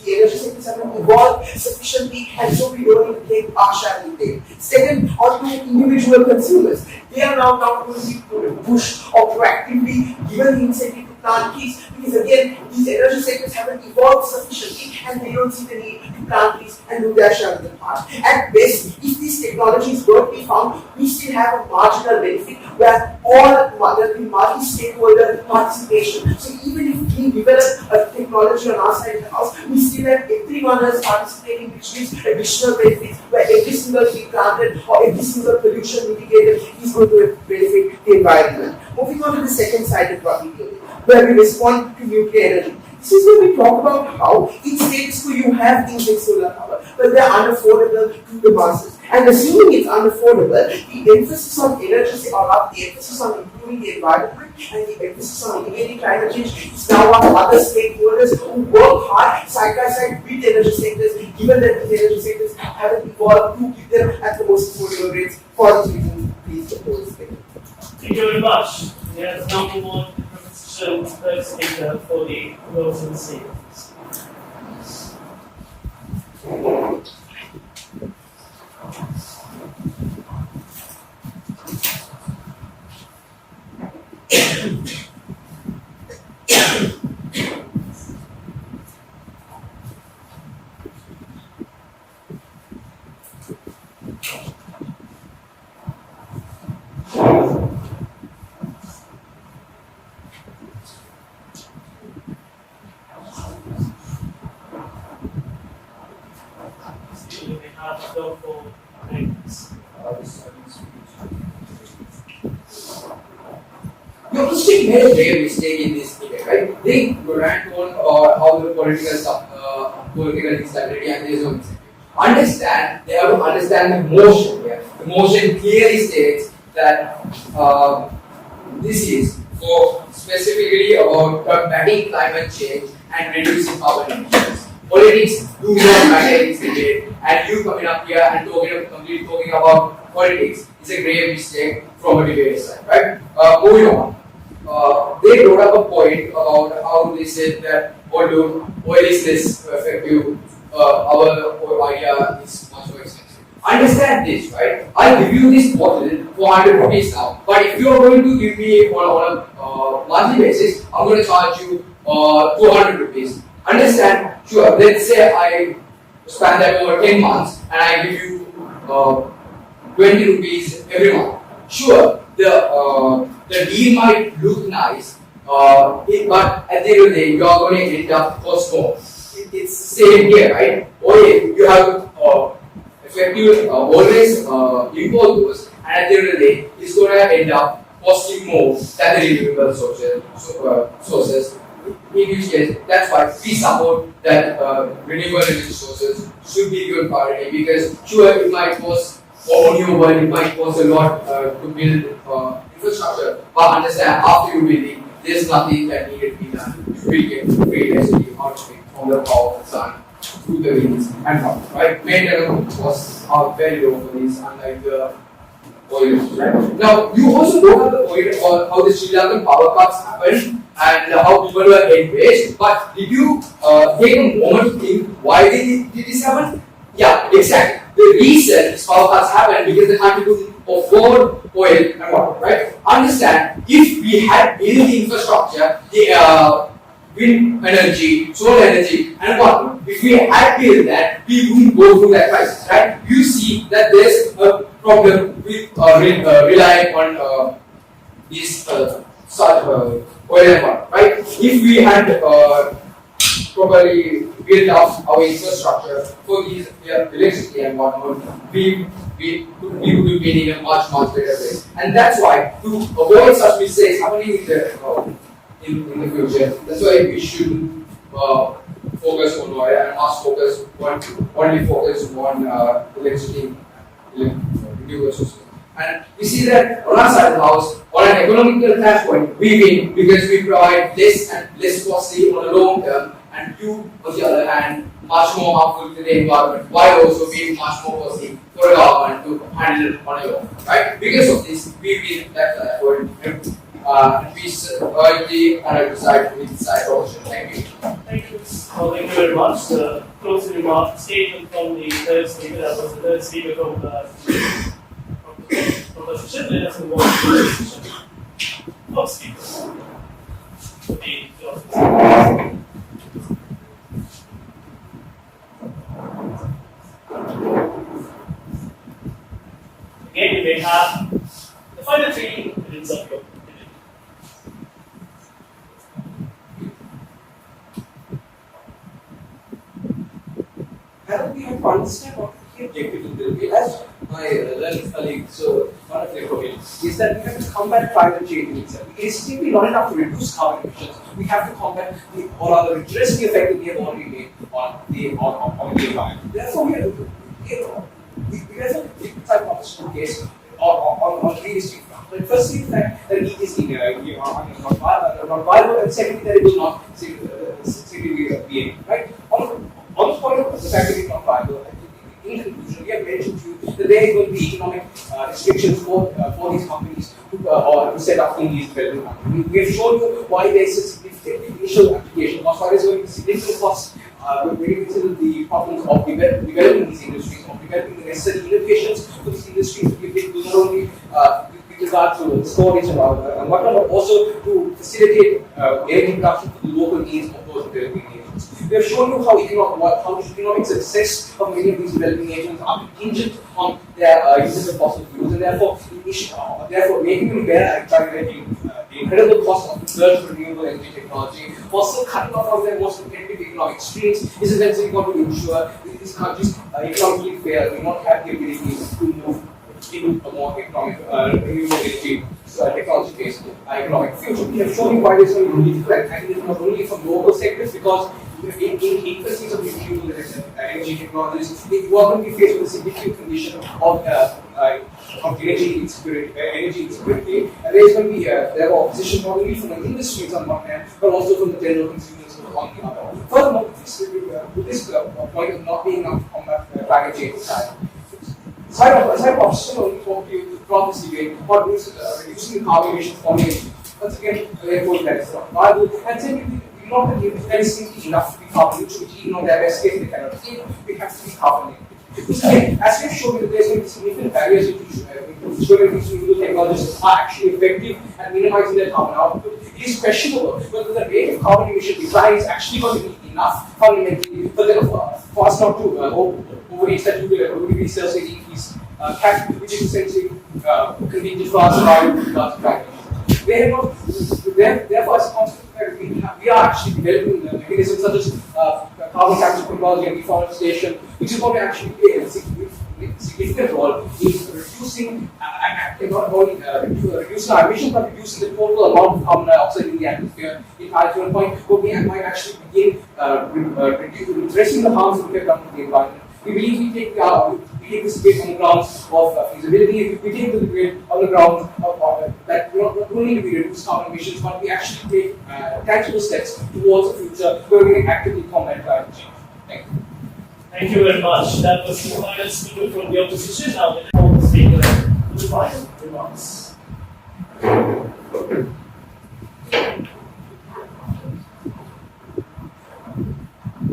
The energy sectors haven't evolved sufficiently, and so we don't even take partial intake. Second, on to individual consumers. They are now not going to be pushed or proactively given the incentive to plant trees, because again, these energy sectors haven't evolved sufficiently and they don't see the need to plant trees and do their share of the part. At best, if these technologies were to be found, we still have a marginal benefit where all there will be multi-stakeholder participation. So even if we develop a technology on our side of the house, we still have everyone else participating, which gives additional benefits where every single tree planted or every single pollution mitigated is going to benefit the environment. Moving on to the second side of what we do, where we respond to nuclear energy. This is where we talk about how in states where you have things like solar power, but they're unaffordable to the masses. And assuming it's unaffordable, the emphasis on energy, or the emphasis on improving the environment and the emphasis on mitigating climate change is now on other stakeholders who work hard side by side with energy sectors, given that these energy sectors haven't evolved to give them at the most affordable rates for these reasons. Please support this. Thank you very much. Let's now move on to the proposition third speaker for the closing statements. watchdog for rankings. Your Christian made a grave mistake in this debate, right? They rant on how the political instability and there is no incentive. Understand, they have to understand the motion here. The motion clearly states that this is for specifically about combating climate change and reducing carbon emissions. Politics do not matter in this debate, and you coming up here and talking about politics is a grave mistake from a debater side, right? Moving on. They brought up a point about how they said that although oil is less effective, our idea is much more expensive. Understand this, right? I'll give you this bottle for 100 rupees now, but if you're going to give me on a monthly basis, I'm going to charge you 200 rupees. Understand? Sure. Let's say I span that over 10 months and I give you 20 rupees every month. Sure, the deal might look nice, but at the end of the day, you are going to end up cost more. It's the same here, right? Okay, you have effective always import those, and at the end of the day, it's going to end up costing more than the renewable sources. In which case, that's why we support that renewable energy sources should be given priority, because sure, it might cost more renewable, it might cost a lot to build infrastructure, but understand, after you build it, there's nothing that needed to be done. You will get free electricity out of it from the power of the sun, through the winds and clouds, right? Maintenance costs are very low for these, unlike the oil, right? Now, you also don't have the point on how the Sri Lankan power cuts happened and how people were enraged, but did you take a moment to think why did this happen? Yeah, exactly. The reason these power cuts happened because the country couldn't afford oil and water, right? Understand, if we had built the infrastructure, the wind energy, solar energy, and water, if we had built that, we wouldn't go through that crisis, right? You see that there's a problem with relying on these such oil and water, right? If we had properly built up our infrastructure for these electricity and whatnot, we would be made in a much better way. And that's why, to avoid such mistakes happening in the future, that's why we should focus on oil and must only focus on electricity, renewable sources. And we see that on our side of the house, on an economical standpoint, we win because we provide less and less costly on the long term, and you, on the other hand, much more harmful to the environment, while also being much more costly for the government to handle on your own. Right? Because of this, we win that point. We urge the analytical side to decide option. Thank you. Thank you. Thank you very much. Closing remark statement from the third speaker. That was the third speaker from Professor Shindley. Let's move on to the discussion. First speaker. Again, you may have the final 3 minutes of your debate. We have to understand what the objective will be. As my learning colleague, so one of the comments is that we have to combat climate change in itself. It's simply not enough to reduce carbon emissions. We have to combat or rather address the effect that we have already made on the environment. Therefore, we have to take type of a case on three distinct fronts. But firstly, the fact that it is not viable, and secondly, that it will not simply be right. On the point of the fact that it's not viable, in conclusion, we have mentioned to you that there is going to be economic restrictions for these companies to set up in these developing countries. We have shown you why there is a significant initial application cost, why there is going to be significant costs when you consider the problems of developing these industries, of developing the necessary innovations for these industries to give it not only with regard to storage and whatnot, but also to facilitate energy production for the local needs of those developing nations. We have shown you how economic success of many of these developing nations are contingent on their usage of fossil fuels, and therefore making them bear the incredible cost of the search for renewable energy technology, while still cutting off from their most competitive economic streams. This is essentially going to ensure that these countries economically fail, will not have the ability to move into a more economic, renewable energy technology-based economic future. We have shown you why this is going to be difficult, and it is not only from local sectors, because in infancies of renewable energy technologies, you are going to be faced with a significant condition of energy insecurity, and there is going to be there are opposition not only from the industries on one hand, but also from the general consumers on the other. Furthermore, with this point of not being enough to combat climate change side. Side of opposition only talk to you from this debate about reducing the carbon emissions from energy. Once again, therefore, that is not viable. And secondly, we know that there is simply enough to be carbon neutral, which even though their best case they cannot achieve, we have to be carbon neutral. Again, as we've shown you, there's going to be significant barriers to ensuring these renewable technologies are actually effective at minimizing their carbon output. It is questionable whether the rate of carbon emission decline is actually going to be enough fundamentally for us not to overreach that 2 degree Celsius increase cap, which is essentially contingent for us to climate. Therefore, as a consequence, we are actually developing mechanisms such as carbon capture technology and reforestation, which is going to actually play a significant role in reducing not only reducing our emissions, but reducing the total amount of carbon dioxide in the atmosphere. In to a point where we might actually begin addressing the harms that we have done to the environment. We believe we take this debate on the grounds of feasibility. We take the debate on the grounds of that not only do we reduce carbon emissions, but we actually take tangible steps towards a future where we can actively combat climate change. Thank you. Thank you very much. That was the final speaker from the opposition. Now we call the speaker to the final remarks.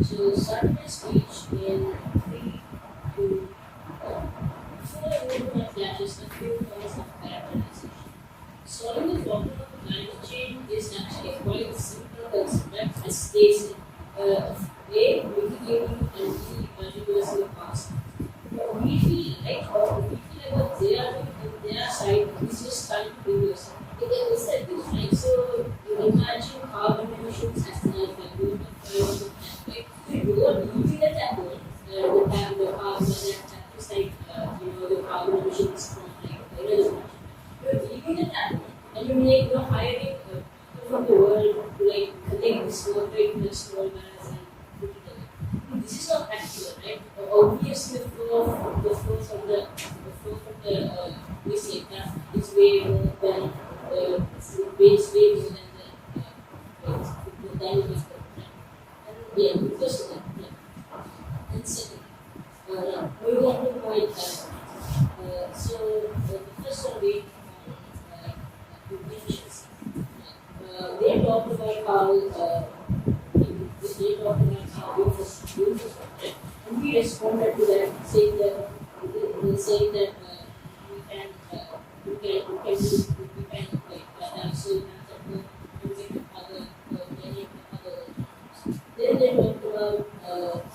So, start my speech in 3, 2, 1. Before I go to my flashes, a few points of characterization. Solving the problem of climate change is actually quite a simple concept, as stated. A, mitigating and B, particulars in the past. We feel like, what they are doing on their side is just trying to do this. It is like this, right? So, you imagine carbon emissions as an example. You are using a tablet, the carbon is like, the carbon emissions from like energy. You're leaving a tablet and you're hiring people from the world to like collect this water in the small barrels and put it away. This is not accurate, right? Obviously, the flow from the waste like that is way more than the waste way more than the damage. Yeah, because of that. Yeah. And second, moving on to point so the first one we efficiency. They talked about how infrastructure, and we responded to that, saying that we can have so other then they talked about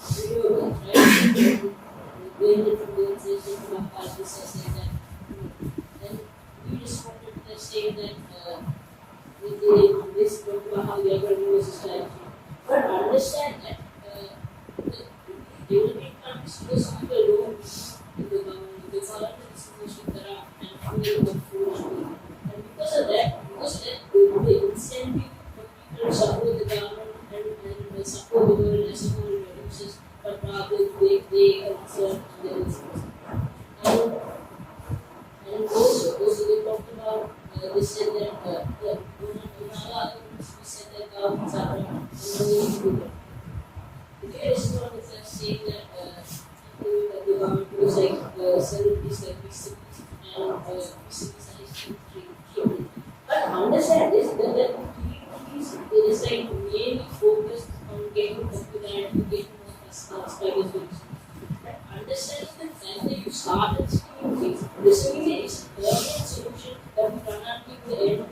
renewables, right? Going from the organization from our saying that, and we just wanted to say that this talked about how they are going to use this strategy. But understand that the developing countries because of the loans in the government, because of the distribution there are and because of that, the incentive for people to support the government and support the world as a whole reduces, but rather they are concerned their resources. And also they talked about, they said that we said that governments are not good. They responded to saying that the government was like celebrities like big cities and big cities are treatment. But understand this, that it is like mainly focused on getting popularity, getting more subscribers. But understanding that when you started seeing things, this is a permanent solution that we cannot keep the end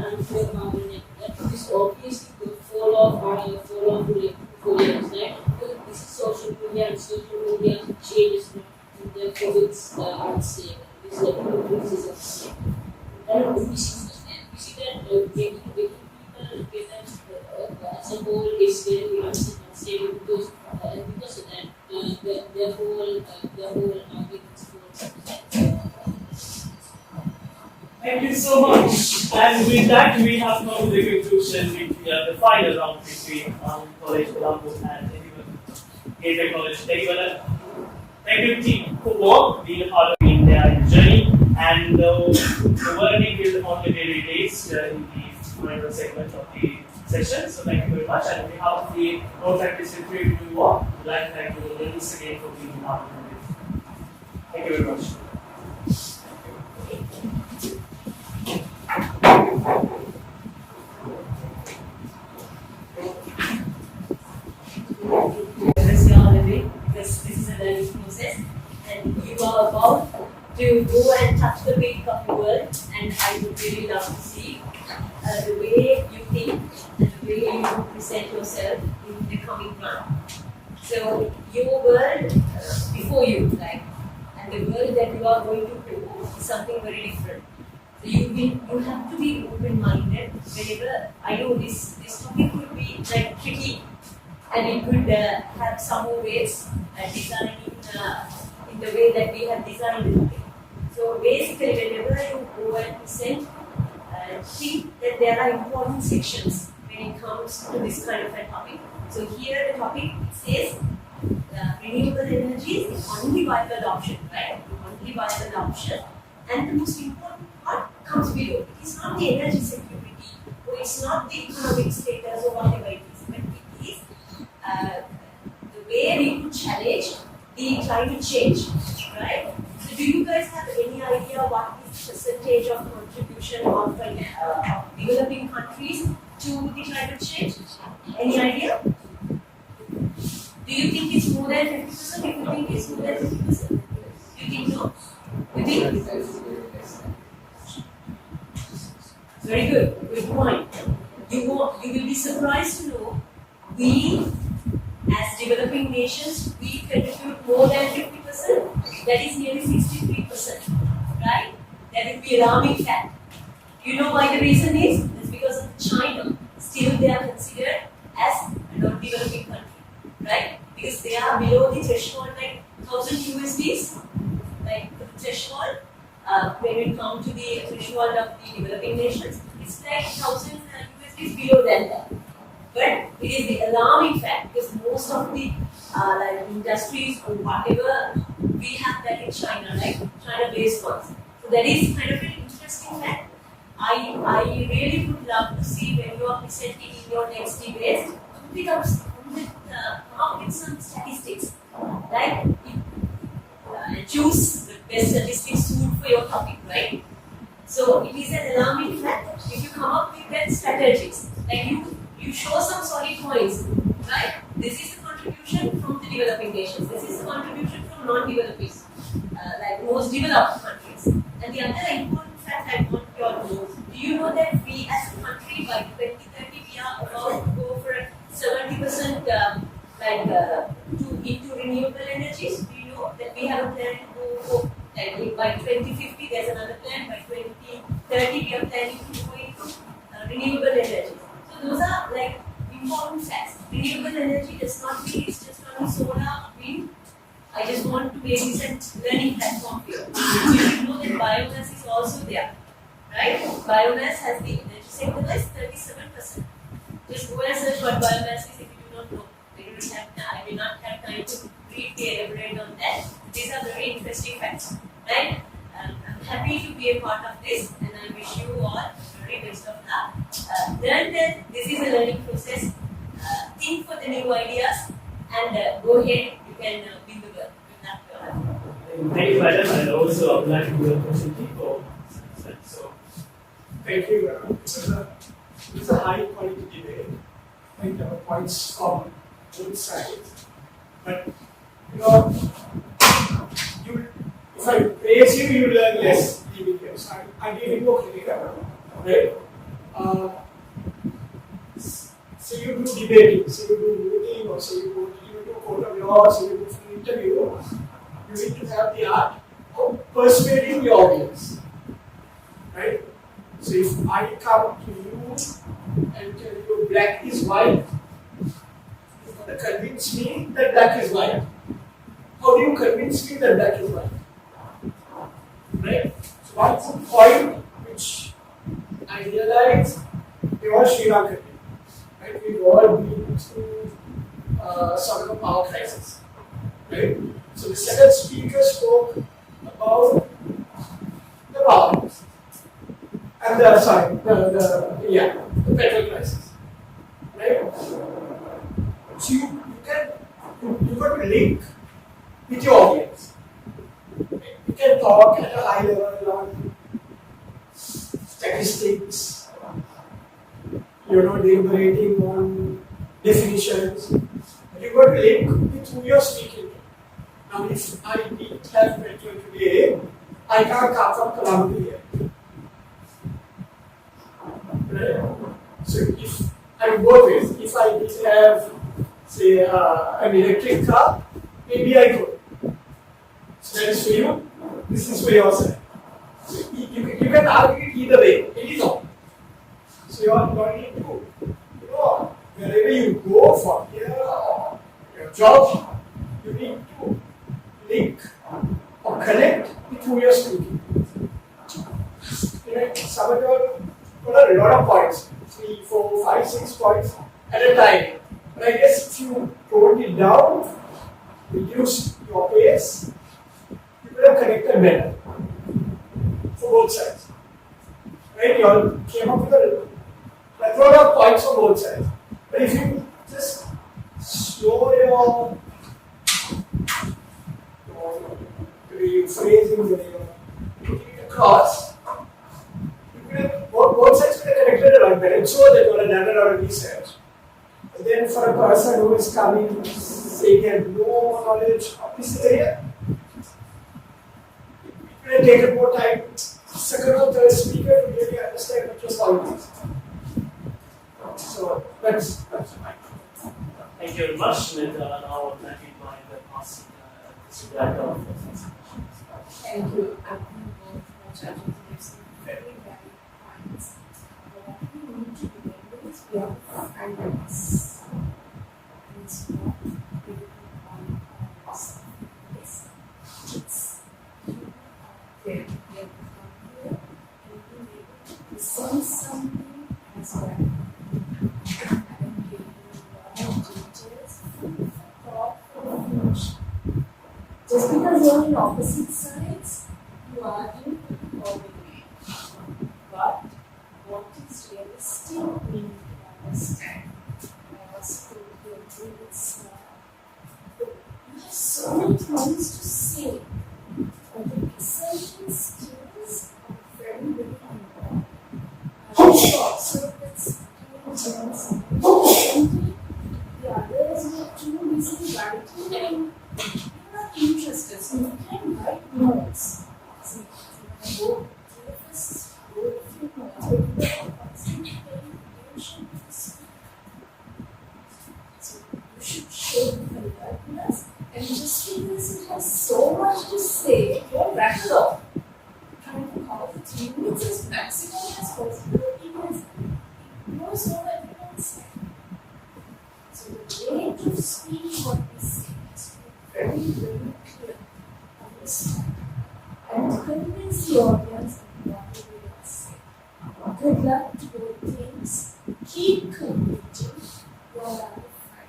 unfair carbon net. That is obviously the fall off like 4 years, right? Because this is social media and social media changes and therefore it's unstable. It's like this is unstable. And we see that making people get as a whole is very unstable. stable because of that, their whole arguments Thank you so much. And with that, we have come to the conclusion with the final round between College Colombo and Gateway College Dehiwala. Thank you, team, for being a part of the entire journey. And the verdict will only be released in the final segment of the session. So thank you very much. And on behalf of the Rotaract Sustainability Summit, I'd like to thank you once again for being a part of it. Thank you very much. Rest your holiday because this is a learning process and you are about to go and touch the peak of the world, and I would really love to see the way you think and the way you present yourself in the coming run. So your world before you, like, and the world that you are going to do is something very different. So you have to be open-minded whenever, I know this topic could be like tricky and it could have some more ways designing in the way that we have designed the topic. So basically whenever you go and present, think that there are important sections when it comes to this kind of a topic. So here the topic says renewable energy is the only viable option, right? The only viable option. And the most important part comes below. It is not the energy security, or it's not the economic status, or whatever it is, but it is the way we could challenge the climate change, right? So do you guys have any idea what is the percentage of contribution of developing countries to the climate change? Any idea? Do you think it's more than 50%? If you think it's more than 50%? Do you think no? You think? Very good. Good point. You will be surprised to know we, as developing nations, we contribute more than 50%. That is nearly 63%. Right? That would be alarming fact. You know why the reason is? It's because of China. Still they are considered as a non-developing country. Right? Because they are below the threshold like 1000 USDs. Like the threshold, when we come to the threshold of the developing nations, it's like 1000 USDs below that. But it is the alarming fact because most of the like industries or whatever, we have that in China, like China-based ones. So that is kind of an interesting fact. I really would love to see when you are presenting in your next debate, come up with some statistics, right? Choose the best statistics suited for your topic, right? So it is an alarming fact if you come up with that strategies, like you show some solid points, right? This is the contribution from the developing nations. This is the contribution from non-developing, like most developed countries. And the other important fact I want you all to know: do you know that we as a country by 2030 we are about to go for a 70% into renewable energies? Do you know that we have a plan to go for, like, by 2050 there's another plan, by 2030 we are planning to go into renewable energies. So those are like important facts. Renewable energy does not mean it's just only solar, wind. I just want to make this a learning platform here. You should know that biomass is also there, right? Biomass has the energy sector is 37%. Just go and search what biomass is if you do not know. I will not have time to briefly elaborate on that. These are very interesting facts, right? I'm happy to be a part of this, and I wish you all the very best of luck. Learn that this is a learning process. Think for the new ideas, and go ahead. You can build the world. Thank you, madam, and also apply to the opportunity for so. Thank you. It's a high quality debate. I think there are points on both sides. But if I praise you, you learn less leaving here. So I give you a credit, right? So you do debating, so you do voting, or so you do court of law, so you do for interview. You need to have the art of persuading the audience, right? So if I come to you and tell you black is white, convince me that black is white? How do you convince me that black is white? Right? So one point which I realized we all Sri Lankan. Right? We've all been through sort of a power crisis. Right? So the second speaker spoke about the power crisis. And the petrol crisis. Right? So you got to link with your audience. You can talk at a high level on statistics, deliberating on definitions. But you got to link with who you're speaking to. Now, if I didn't have petrol today, I can't come from Colombia here. Right? So if I did have, say, an electric car, maybe I could. So that is for you, this is for yourself. So you can argue it either way, anything. So you all need to, wherever you go from here, your job, you need to link or connect with who you're speaking. Some of you got a lot of points, 3, 4, 5, 6 points at a time. But I guess if you toned it down, reduced your pace, you could have connected better for both sides. Right? You all came up with a lot of points for both sides. But if you just slow your phrasing, your putting it across, both sides could have connected a lot better. It's so that you have done a lot of research. But then for a person who is coming, saying they have no knowledge of this area, it could have taken more time. Second or third speaker to really understand what your point is. So that's my. Thank you very much. With now thank you by the passing director of Thank you. I think both judges gave some very valid points. What we need to remember is we are finance. And it's not really on us. It's there. We have to come here and be able to present something as well. And give you a lot of details for thought for the future. Just because you're on opposite sides, you argue or agree. But what is realistic, we need to understand. I also agree with you have so many things to say, but the researching skills are very, very important. I'm sure so that's the others were too busy writing and interested, so you can write notes. So you can go therapists, go a few notes, but you are constantly paying attention to the speaker. So you should show the alertness, and just because it has so much to say, don't rattle off. Trying to call it 3 minutes as maximum as possible because it knows all everyone said. So the way to speak what we say very, very clear, understand, and convince the audience of what we will say. Good luck to both teams. Keep competing. You all are the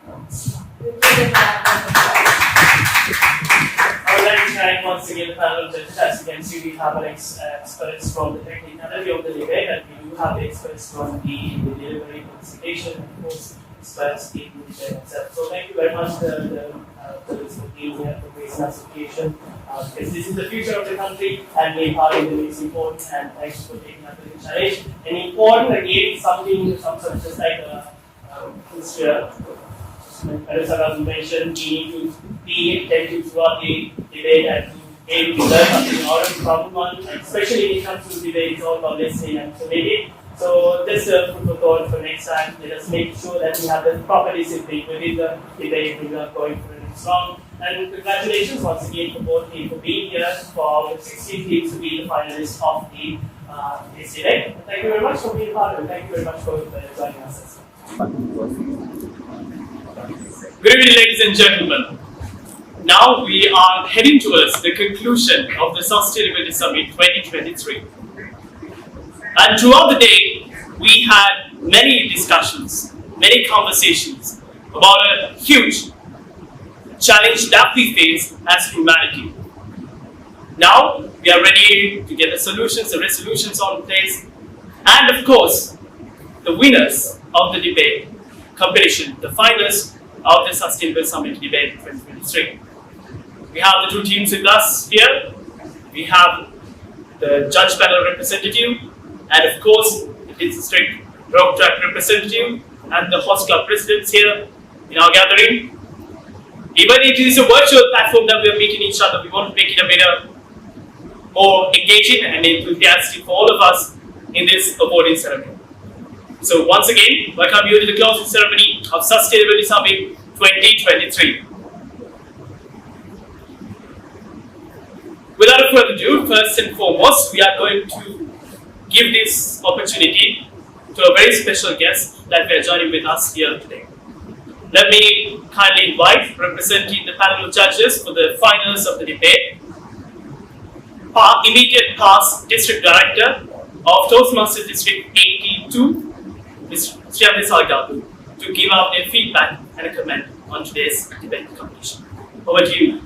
finals. I would like to thank once again the panel judges. As you can see, we have an experts from the technicality of the debate, and we do have the experts from the delivery, participation, and of course, experts in the debate itself. So thank you very much for being here for this association. Because this is the future of the country, and being part of it is important. And thanks for taking up the challenge. And important again, something, some sort of just like Mr. Arasara mentioned, we need to be attentive throughout the debate and to be able to learn something out of the problem one, especially when it comes to debate, it's all about listening and submitting. So just a food for thought for next time. Let us make sure that we have the proper discipline within the debate. We are going for the next round. And congratulations once again for both teams for being here, for our 16 teams to be the finalists of this debate. Thank you very much for being part of it. Thank you very much for joining us. Good evening, ladies and gentlemen. Now we are heading towards the conclusion of the Sustainability Summit 2023. And throughout the day, we had many discussions, many conversations about a huge challenge that we face as humanity. Now we are ready to get the solutions, the resolutions on place, and of course, the winners of the debate competition, the finalists of the Sustainable Summit Debate 2023. We have the two teams with us here. We have the judge panel representative, and of course, the district Rotaract representative, and the host club presidents here in our gathering. Even it is a virtual platform that we are meeting each other, we want to make it a better, more engaging and enthusiastic for all of us in this awarding ceremony. So once again, welcome you to the closing ceremony of Sustainability Summit 2023. Without further ado, first and foremost, we are going to give this opportunity to a very special guest that we are joining with us here today. Let me kindly invite, representing the panel of judges for the finals of the debate, immediate past District Director of Toastmasters District 82, Ms. Sriyathi Salgadu, to give out their feedback and a comment on today's debate competition. Over to you.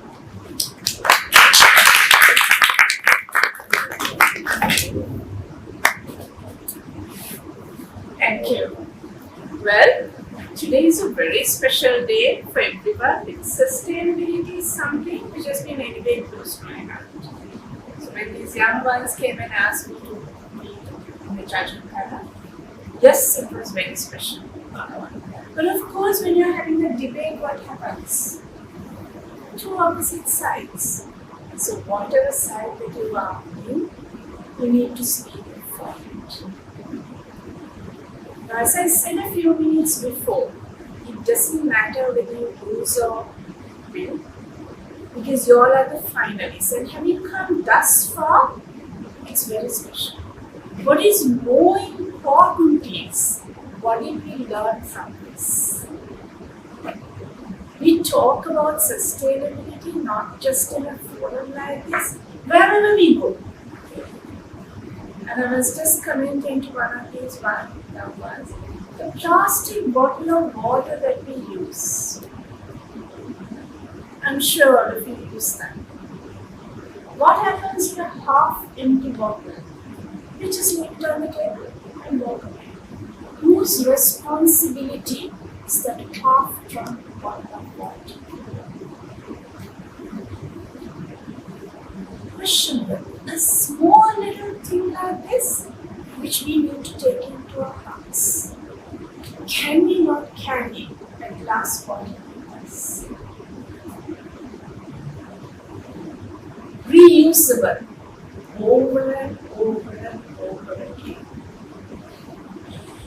Thank you. Well, today is a very special day for everyone. It's Sustainability Summit, which has been anyway close to my heart. So when these young ones came and asked me to meet in the judgment panel, yes, it was very special. But of course, when you're having a debate, what happens? Two opposite sides. So whatever side that you are in, you need to speak for it. Now, as I said a few minutes before, it doesn't matter whether you lose or win, because you all are the finalists. And having come thus far, it's very special. What is more important is, what did we learn from this? We talk about sustainability not just in a forum like this, wherever we go. And I was just commenting to one of these ones, the plastic bottle of water that we use. I'm sure all of you use that. What happens in a half-empty bottle? We just leave it on the table and walk away. Whose responsibility is that half-drunk bottle of water? Questionable. A small little thing like this, which we need to take into our hearts. Can we not carry a glass bottle with us? Reusable, over and over and over again.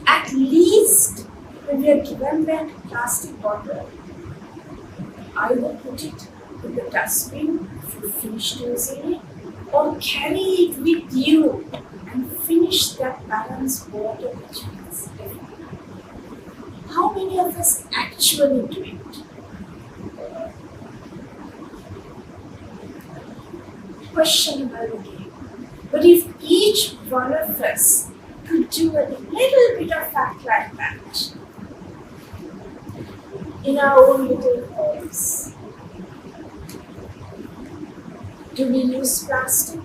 At least when we are given that plastic bottle, either put it in the dustbin if you finished using it, or carry it with you and finish that balanced water which is everywhere. How many of us actually do it? Questionable again. But if each one of us could do a little bit of act like that in our own little homes. Do we use plastic?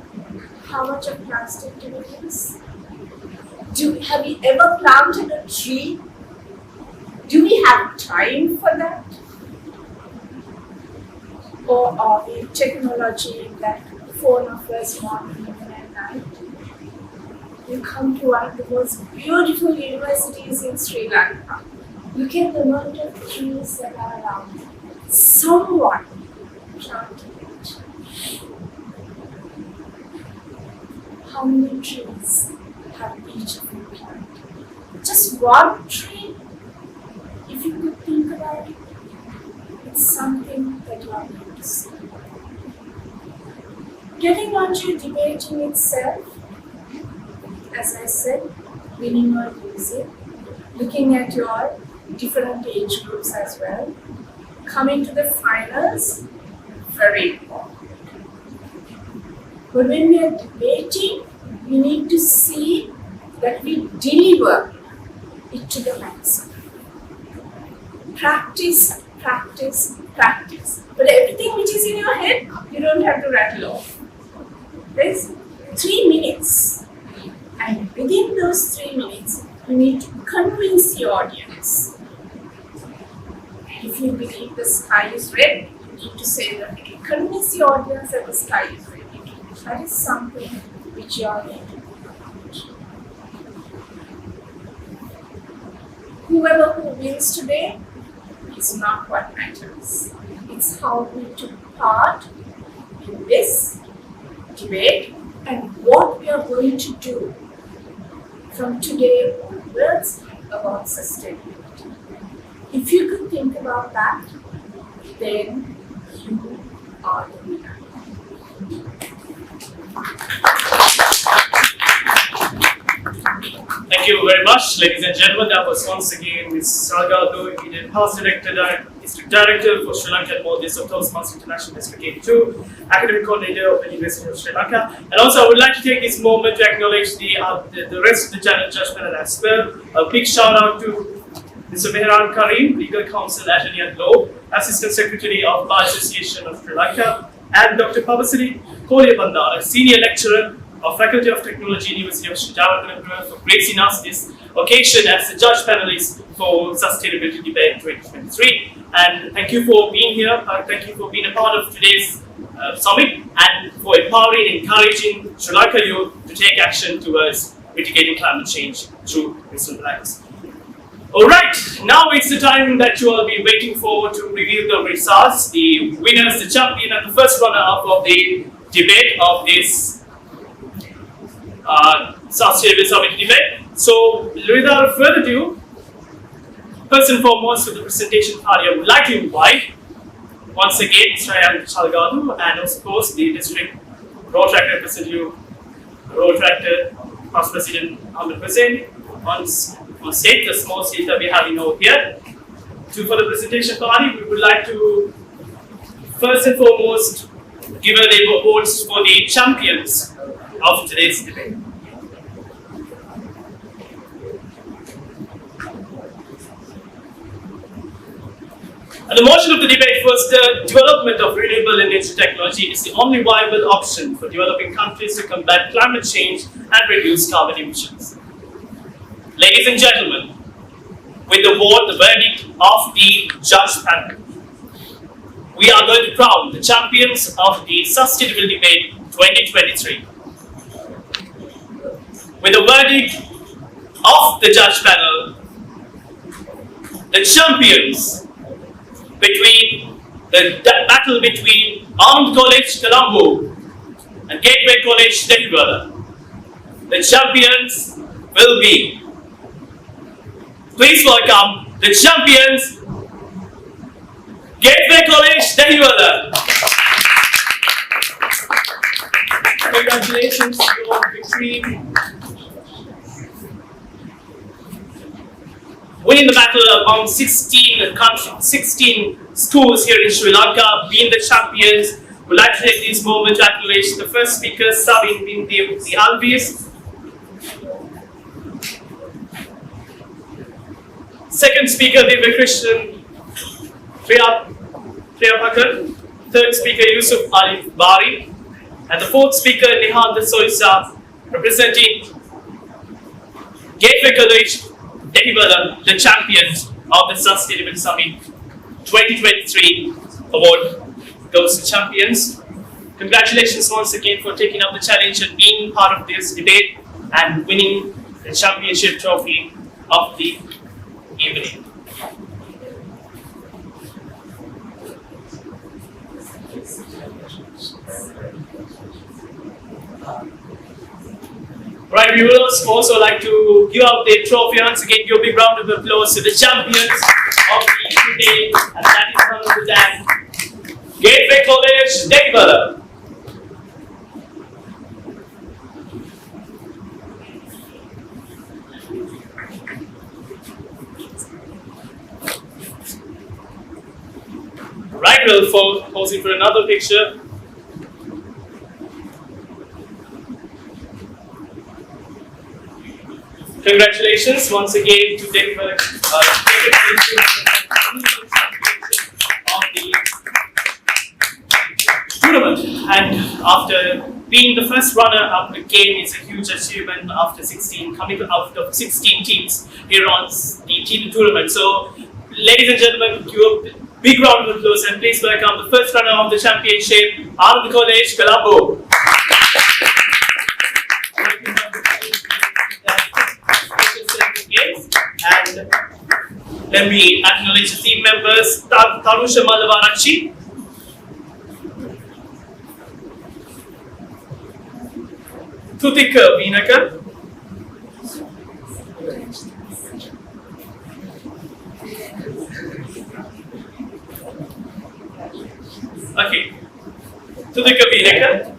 How much of plastic do we use? Have we ever planted a tree? Do we have time for that? Or are we technology that phone of us morning, noon and night? You come to one of the most beautiful universities in Sri Lanka. Look at the amount of trees that are around. Someone planted it. How many trees have each of you planted? Just one tree? If you could think about it, it's something that you are going to see. Getting on to debating itself, as I said, winning or losing, looking at your different age groups as well. coming to the finals, very important. But when we are debating, we need to see that we deliver it to the maximum. Practice, practice, practice. But everything which is in your head, you don't have to rattle off. There's 3 minutes. And within those 3 minutes, you need to convince the audience. If you believe the sky is red, you need to say that you convince the audience that the sky is red. That is something which you are going to do. Whoever who wins today is not what matters. It's how we took part in this debate and what we are going to do from today onwards about sustainability. If you could think about that, then you are the winner. Thank you very much, ladies and gentlemen. That was once again Ms. Salgado, Indian Past District Director for Sri Lankan Maldives of Toastmasters International District 82, Academic Coordinator of the University of Sri Lanka. And also, I would like to take this moment to acknowledge the rest of the judge panel as well. A big shout out to Mr. Mehran Karim, Legal Counsel, Attorney at Law, Assistant Secretary of Bar Association of Sri Lanka, and Dr. Pavasari Kolya Bandara, Senior Lecturer of Faculty of Technology, University of Sri Lanka, for gracing us this occasion as the judge panelist for Sustainability Debate 2023. And thank you for being here. Thank you for being a part of today's summit and for empowering and encouraging Sri Lanka youth to take action towards mitigating climate change through reasonable acts. Alright, now it's the time that you will be waiting for to reveal the results, the winners, the champion, and the first runner-up of the debate of this Sustainability Summit debate. So, without further ado, first and foremost, for the presentation party, I would like to invite once again Srayan Chalgadu and of course the district Rotaract representative, Rotaract past president Ahmed Hussain on stage, the small stage that we have over here. For the presentation party, we would like to first and foremost give the awards for the champions of today's debate. And the motion of the debate was the development of renewable energy technology is the only viable option for developing countries to combat climate change and reduce carbon emissions. Ladies and gentlemen, with the verdict of the judge panel, we are going to crown the champions of the Sustainability Debate 2023. With the verdict of the judge panel, the champions between the battle between Armed College Colombo and Gateway College Dehiwala, the champions will be. Please welcome the champions, Gateway College Dehiwala. Congratulations to your victory. Winning the battle among 16 schools here in Sri Lanka, being the champions. We'd like to take this moment to acknowledge the first speaker, Sabin bin the Alvis. Second speaker, Divya Krishnan Priyapakar. Third speaker, Yusuf Ali Bari. And the fourth speaker, Nihanta Soisa, representing Gateway College Dehiwala, the champions of the Sustainability Summit 2023 award goes to champions. Congratulations once again for taking up the challenge and being part of this debate and winning the championship trophy of the evening. Right, we would also like to give out the trophy once again. Give a big round of applause to the champions of the day, and that is none other than Gateway College Dehiwala. rigor for posing for another picture. Congratulations once again to Dehiwala of the tournament. And after being the first runner-up again, it's a huge achievement after 16 coming out of 16 teams here on the team tournament. So, ladies and gentlemen, give a big round of applause and please welcome the first runner of the championship, Ananda College, Colombo. And then we acknowledge the team members, Tarusha Malavarachi, Tutika Vinaka, okay, Tutika Vinaka,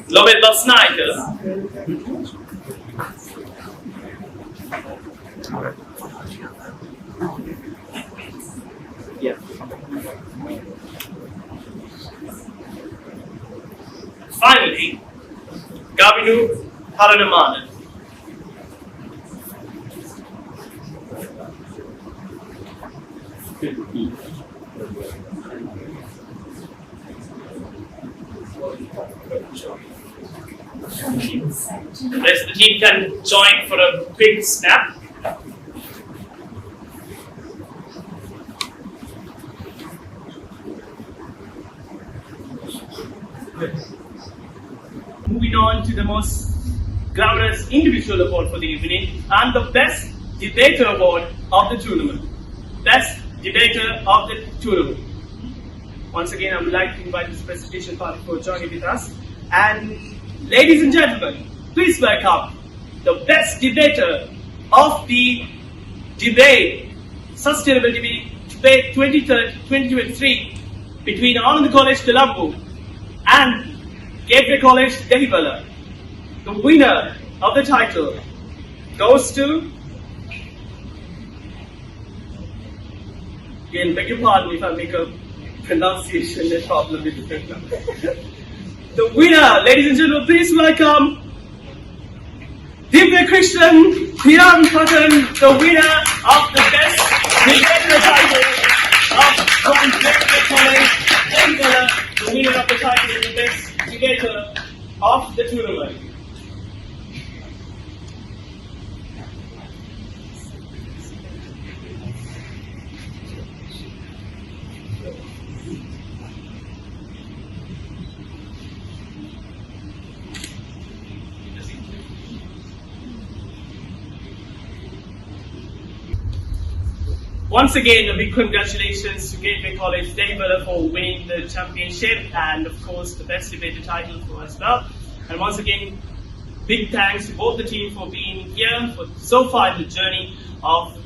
Lobet Basnaika, yeah. Finally, Gabinu Haranamanan. The rest of the team can join for a quick snap. Moving on to the most glamorous individual award for the evening and the best debater award of the tournament. Best debater of the tournament. Once again, I would like to invite this presentation party for joining with us. And ladies and gentlemen, please welcome the best debater of the debate, Sustainability Debate 2023 between Ananda College, Colombo and Gateway College, Dehiwala. The winner of the title goes to, again, beg your pardon if I make a pronunciation problem with it. The winner, ladies and gentlemen, please welcome Divya Krishnan Hiran Patan, the winner of the best debater title from Gateway College, Dehiwala, the winner of the title of the best debater of the tournament. Once again, a big congratulations to Gateway College Dehiwala for winning the championship and of course the best debater title for as well. And once again, big thanks to both the team for being here for so far in the journey of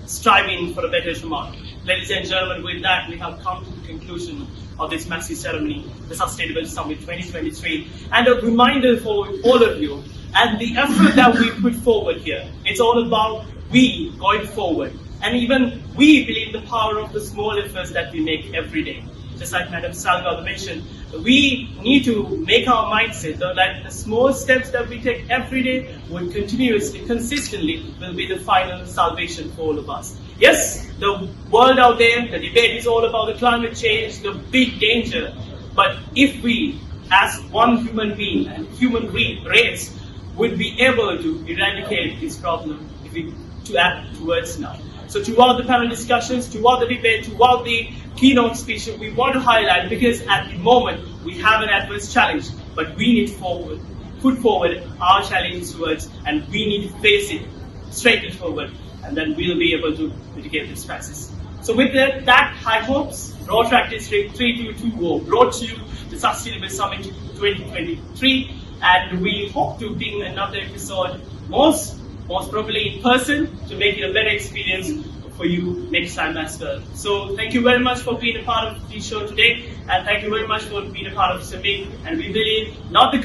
striving for a better tomorrow. Ladies and gentlemen, with that we have come to the conclusion of this massive ceremony, the Sustainability Summit 2023, and a reminder for all of you and the effort that we put forward here. It's all about we going forward. And even we believe the power of the small efforts that we make every day. Just like Madam Salga mentioned, we need to make our mindset that the small steps that we take every day will continuously, consistently, will be the final salvation for all of us. Yes, the world out there, the debate is all about the climate change, the big danger. But if we, as one human being and human race, would be able to eradicate this problem if we to act towards now. So throughout the panel discussions, throughout the debate, throughout the keynote speech, we want to highlight, because at the moment we have an adverse challenge, but we need to put forward our challenge towards, and we need to face it straight forward, and then we'll be able to mitigate this crisis. So with that high hopes, Rotaract District 3220 brought to you the Sustainability Summit 2023, and we hope to bring another episode most probably in person to make it a better experience for you next time as well. So thank you very much for being a part of the show today, and thank you very much for being a part of Summit. And we believe not the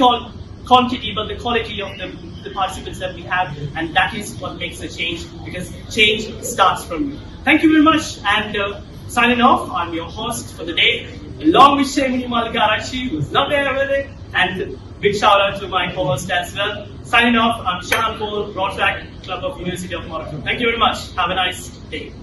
quantity but the quality of the participants that we have, and that is what makes a change, because change starts from you. Thank you very much, and signing off, I'm your host for the day, along with Shemini Malikarachi, who's not there with it, and big shout out to my co-host as well. Signing off, I'm Shahan Paul, Rotaract Club of University of Morocco. Thank you very much. Have a nice day.